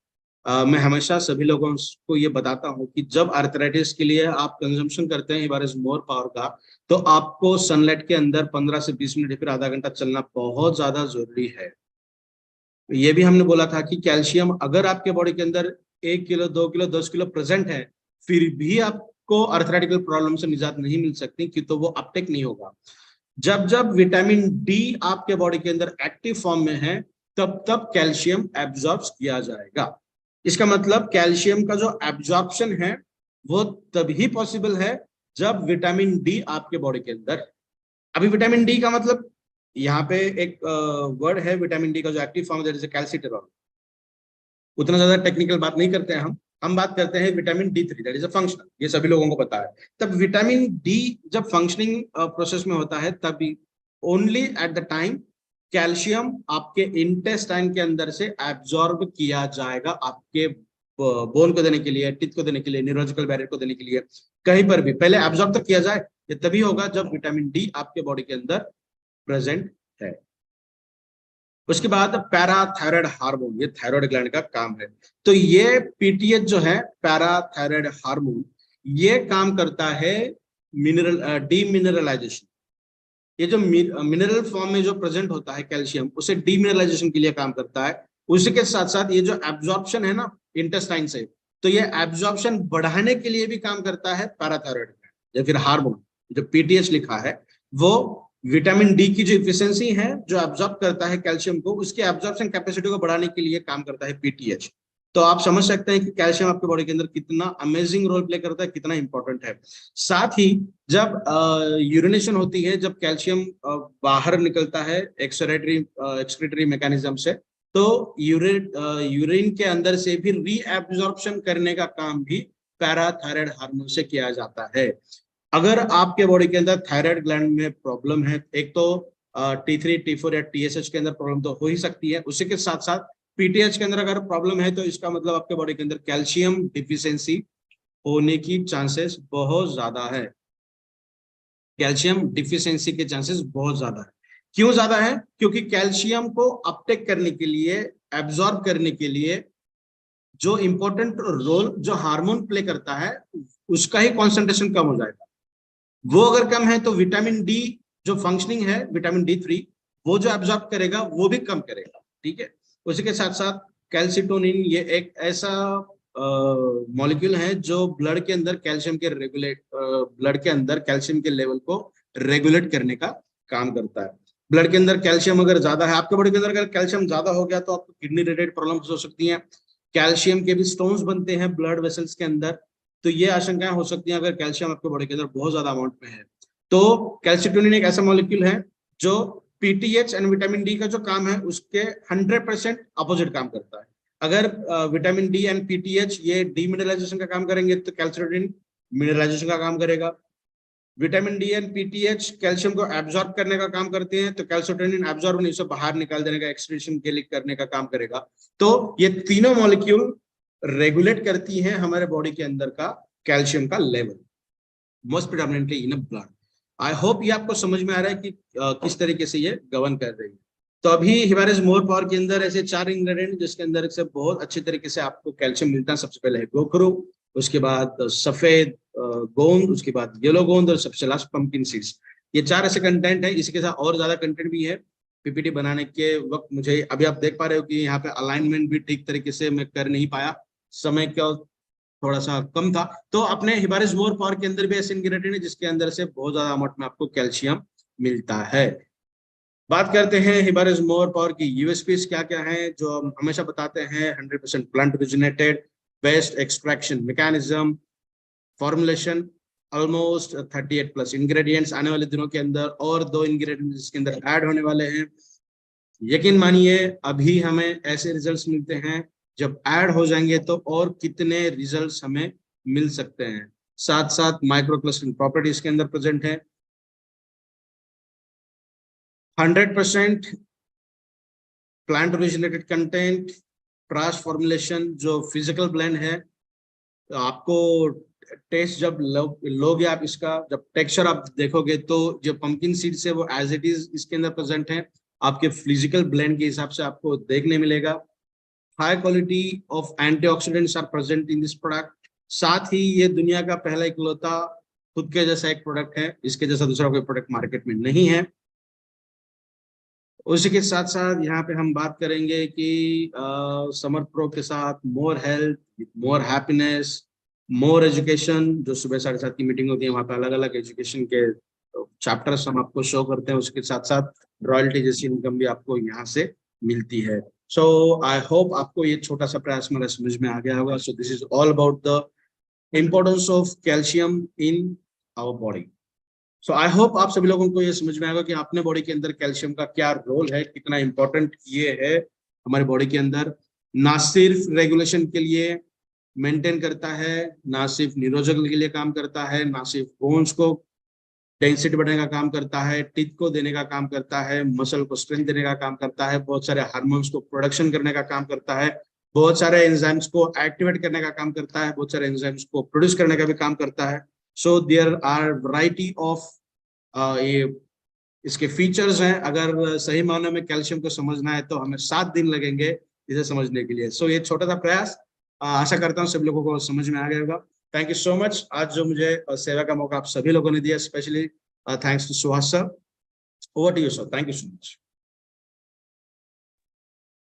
मैं हमेशा सभी लोगों को ये बताता हूँ कि जब आर्थराइटिस के लिए आप कंजम्पशन करते हैं हिबारिस मोर पावर का, तो आपको सनलाइट के अंदर 15 से 20 मिनट या फिर आधा घंटा चलना बहुत ज्यादा जरूरी है। ये भी हमने बोला था कि कैल्शियम अगर आपके बॉडी के अंदर 1 किलो, 2 किलो, 10 किलो प्रेजेंट है, फिर भी आपको आर्थराइटिकल प्रॉब्लम से निजात नहीं मिल सकती, कि तो वो अपटेक नहीं होगा। जब जब विटामिन डी आपके बॉडी के अंदर एक्टिव फॉर्म में है, तब तब कैल्शियम एब्जॉर्ब किया जाएगा। इसका मतलब कैल्शियम का जो एब्जॉर्प्शन है वो तभी पॉसिबल है जब विटामिन डी आपके बॉडी के अंदर है। अभी विटामिन डी का मतलब, यहाँ पे एक वर्ड है विटामिन डी का जो एक्टिव फॉर्म है, कैल्सिटरॉल। उतना ज्यादा टेक्निकल बात नहीं करते हैं हम बात करते हैं vitamin D3, that is a functional, ये सभी लोगों को पता है। तब विटामिन डी जब फंक्शनिंग प्रोसेस में होता है, तभी only at the time calcium आपके इंटेस्टाइन के अंदर से एब्जॉर्ब किया जाएगा, आपके बोन को देने के लिए, टिथ को देने के लिए, न्यूरोलॉजिकल बैरियर को देने के लिए, कहीं पर भी पहले एब्जॉर्ब तक किया जाए, ये तभी होगा जब विटामिन डी आपके बॉडी के अंदर प्रेजेंट है। उसके बाद पैराथायराइड हार्मोन, ये थायराइड ग्लैंड का काम है। तो ये पीटीएच जो है, पैराथायराइड हार्मोन, ये काम करता है मिनरल डीमिनरलाइजेशन। ये जो मिनरल फॉर्म में जो प्रेजेंट होता है कैल्शियम, उसे डीमिनरलाइजेशन के लिए काम करता है। उसी के साथ साथ ये जो एब्जॉर्प्शन है ना इंटेस्टाइन से, तो ये एब्जॉर्प्शन बढ़ाने के लिए भी काम करता है पैराथायराइड या फिर हार्मोन। जो पीटीएच लिखा है वो विटामिन डी की जो इफिशियंसी है, जो एब्जॉर्ब करता है कैल्शियम को, उसकी एब्जॉर्प्शन कैपेसिटी को बढ़ाने के लिए काम करता है पीटीएच। तो आप समझ सकते हैं कि कैल्शियम आपके बॉडी के अंदर कितना अमेजिंग रोल प्ले करता है, कितना इंपॉर्टेंट है। साथ ही जब यूरिनेशन होती है, जब कैल्शियम बाहर निकलता है एक्सक्रीटरी मैकेनिज्म से, तो यूरिन के अंदर से भी रीएब्जॉर्प्शन करने का काम भी पैराथायराइड हार्मोन से किया जाता है। अगर आपके बॉडी के अंदर थायराइड ग्लैंड में प्रॉब्लम है, एक तो T3, T4 या TSH के अंदर प्रॉब्लम तो हो ही सकती है, उसी के साथ साथ पीटीएच के अंदर अगर प्रॉब्लम है, तो इसका मतलब आपके बॉडी के अंदर कैल्शियम डिफिशियंसी होने की चांसेस बहुत ज्यादा है। कैल्शियम डिफिशियंसी के चांसेस बहुत ज्यादा है। क्यों ज्यादा है? क्योंकि कैल्शियम को अपटेक करने के लिए, एब्जॉर्ब करने के लिए जो इंपॉर्टेंट रोल जो हार्मोन प्ले करता है, उसका ही कॉन्सेंट्रेशन कम हो जाएगा। वो अगर कम है तो विटामिन डी जो फंक्शनिंग है, विटामिन D3, वो जो एब्जॉर्ब करेगा वो भी कम करेगा। ठीक है। उसी के साथ साथ कैल्सिटोनिन, ये एक ऐसा मॉलिक्यूल है जो ब्लड के अंदर कैल्शियम के ब्लड के अंदर कैल्शियम के लेवल को रेगुलेट करने का काम करता है। ब्लड के अंदर कैल्शियम अगर ज्यादा है आपके बॉडी के अंदर, अगर कैल्शियम ज्यादा हो गया तो आपको किडनी रिलेटेड प्रॉब्लम्स हो सकती हैं। कैल्शियम के भी स्टोन्स बनते हैं ब्लड वेसल्स के अंदर, तो ये आशंकाएं हो सकती हैं अगर कैल्शियम आपके बॉडी के अंदर बहुत ज्यादा अमाउंट में है। तो कैल्सिटोनिन एक ऐसा मॉलिक्यूल है जो पीटीएच एंड विटामिन डी का जो काम है उसके 100% अपोजिट काम करता है। अगर विटामिन डी एंड पीटीएच ये डीमिनरलाइजेशन का काम करेंगे, तो कैल्सिटोनिन मिनरलाइजेशन का काम करेगा। Vitamin D and PTH calcium को एब्जॉर्ब करने का काम करते हैं, तो कैल्सिटोनिन एब्जॉर्ब नहीं, उसे बाहर निकाल देने का, एक्सक्रीशन के लिए करने का काम करेगा। तो ये तीनों मॉलिक्यूल रेगुलेट करती हैं हमारे बॉडी के अंदर का कैल्शियम का level, most predominantly in blood. I hope ये आपको समझ में आ रहा है कि किस तरीके से ये गवर्न कर रही है। तो अभी हिबारिस मोर पावर के अंदर ऐसे 4 इंग्रेडिएंट जिसके अंदर से बहुत अच्छे तरीके से आपको कैल्शियम मिलता है। सबसे पहले है गोखरू, उसके बाद सफेद गोंद, उसके बाद येलो गोंद, और सबसे लास्ट पंपकिन सीड्स। ये 4 ऐसे कंटेंट है। इसके साथ और ज्यादा कंटेंट भी है। पीपीटी बनाने के वक्त मुझे, अभी आप देख पा रहे हो कि यहाँ पे अलाइनमेंट भी ठीक तरीके से मैं कर नहीं पाया, समय का थोड़ा सा कम था। तो अपने हिबारिस मोर पावर के अंदर भी ऐसे इंग्रेडिएंट है जिसके अंदर से बहुत ज्यादा अमाउंट में आपको कैल्शियम मिलता है। बात करते हैं हिबारिस मोर पावर की यूएसपीज क्या क्या है, जो हम हमेशा बताते हैं। 100% plant originated, best extraction mechanism, formulation, almost 38+ ingredients. आने वाले दिनों के अंदर और 2 इंग्रेडिएंट्स इसके अंदर ऐड होने वाले हैं। यकीन मानिए अभी हमें ऐसे रिजल्ट्स मिलते हैं, जब ऐड हो जाएंगे तो और कितने रिजल्ट्स हमें मिल सकते हैं। साथ साथ माइक्रो क्लस्टरिंग प्रॉपर्टी इसके अंदर प्रेजेंट है। 100% प्लांट ओरिजिनेटेड कंटेंट, प्राश फॉर्मुलेशन जो फिजिकल ब्लेंड है, आपको टेस्ट जब लोगे आप इसका, जब टेक्सचर आप देखोगे तो जो पंपकिन सीड्स है वो एज इट इज इसके अंदर प्रेजेंट है, आपके फिजिकल ब्लेंड के हिसाब से आपको देखने मिलेगा। High quality of antioxidants are present in this product. साथ ही ये दुनिया का पहला इकलौता खुद के जैसा एक प्रोडक्ट है, इसके जैसा दूसरा कोई प्रोडक्ट मार्केट में नहीं है। उसी के साथ साथ यहाँ पे हम बात करेंगे कि समर प्रो के साथ more health, more happiness, more education, जो सुबह 7:30 की मीटिंग होती है वहाँ पे अलग अलग एजुकेशन के चैप्टर्स हम आपको शो करते हैं। उसके साथ साथ रॉयल्टी जैसी इनकम भी आपको यहाँ से मिलती है। सो आई होप आपको ये छोटा सा प्रयास मेरा समझ में आ गया होगा। So this is all about the importance of calcium in our body. So I hope आप सभी लोगों को ये समझ में आएगा कि अपने बॉडी के अंदर कैल्शियम का क्या रोल है, कितना इंपॉर्टेंट ये है हमारे बॉडी के अंदर। ना सिर्फ रेगुलेशन के लिए मेंटेन करता है, ना सिर्फ निरोधक के लिए काम करता है, ना सिर्फ बोन्स को डेंसिटी बढ़ाने का काम करता है, टीथ को देने का काम करता है, मसल को स्ट्रेंथ देने का काम करता है, बहुत सारे हार्मोन्स को प्रोडक्शन करने का काम करता है, बहुत सारे एंजाइम्स को एक्टिवेट करने का काम करता है, बहुत सारे एंजाइम्स को प्रोड्यूस करने का भी काम करता है। So there are variety of ये इसके फीचर्स हैं। अगर सही मायने में कैल्शियम को समझना है तो हमें 7 दिन लगेंगे इसे समझने के लिए। सो ये छोटा सा प्रयास, आशा करता हूँ सभी लोगों को समझ में आ गया होगा। Thank you so much. आज जो मुझे सेवा का मौका आप सभी लोगों ने दिया, specially thanks to Suhas sir. Over to you sir, thank you so much.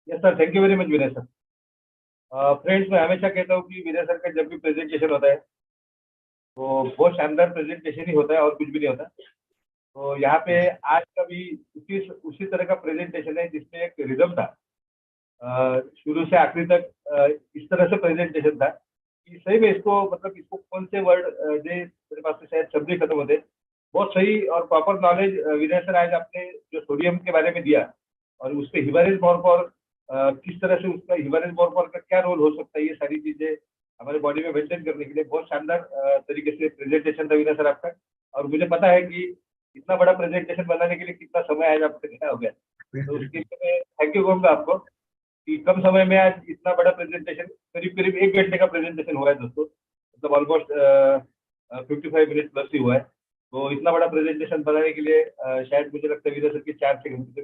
Yes sir, thank you very much Vinay sir. Friends, मैं हमेशा कहता हूँ कि विनय सर का जब भी प्रेजेंटेशन होता है वो बहुत शानदार प्रेजेंटेशन ही होता है और कुछ भी नहीं होता। तो यहाँ पे आज का भी उसी तरह का प्रेजेंटेशन है जिसमें एक रिदम था। शुरू से आखिरी तक इस तरह से प्रेजेंटेशन था कि सही में इसको मतलब इसको कौन से वर्ड जो मेरे पास से शायद शब्द ही खत्म होते। बहुत सही और प्रॉपर नॉलेज विनय सर आज आपने जो सोडियम के बारे में दिया और उसके हिमालयन फॉर किस तरह से उसका हिमालयन फॉर का क्या रोल हो सकता है, ये सारी चीजें हमारे बॉडी में मेंटेन करने के लिए बहुत शानदार तरीके से प्रेजेंटेशन था विनय सर आपका। और मुझे पता है कि इतना बड़ा प्रेजेंटेशन बनाने के लिए कितना समय आज आपको देना हो गया, तो उसके लिए मैं थैंक यू कहूँगा आपको कि कम समय में आज इतना बड़ा प्रेजेंटेशन, करीब करीब 1 घंटे का प्रेजेंटेशन हुआ है दोस्तों, मतलब ऑलमोस्ट 55 मिनट प्लस ही हुआ है। तो इतना बड़ा प्रेजेंटेशन बनाने के लिए शायद मुझे लगता है विनय सर की 4 से घंटे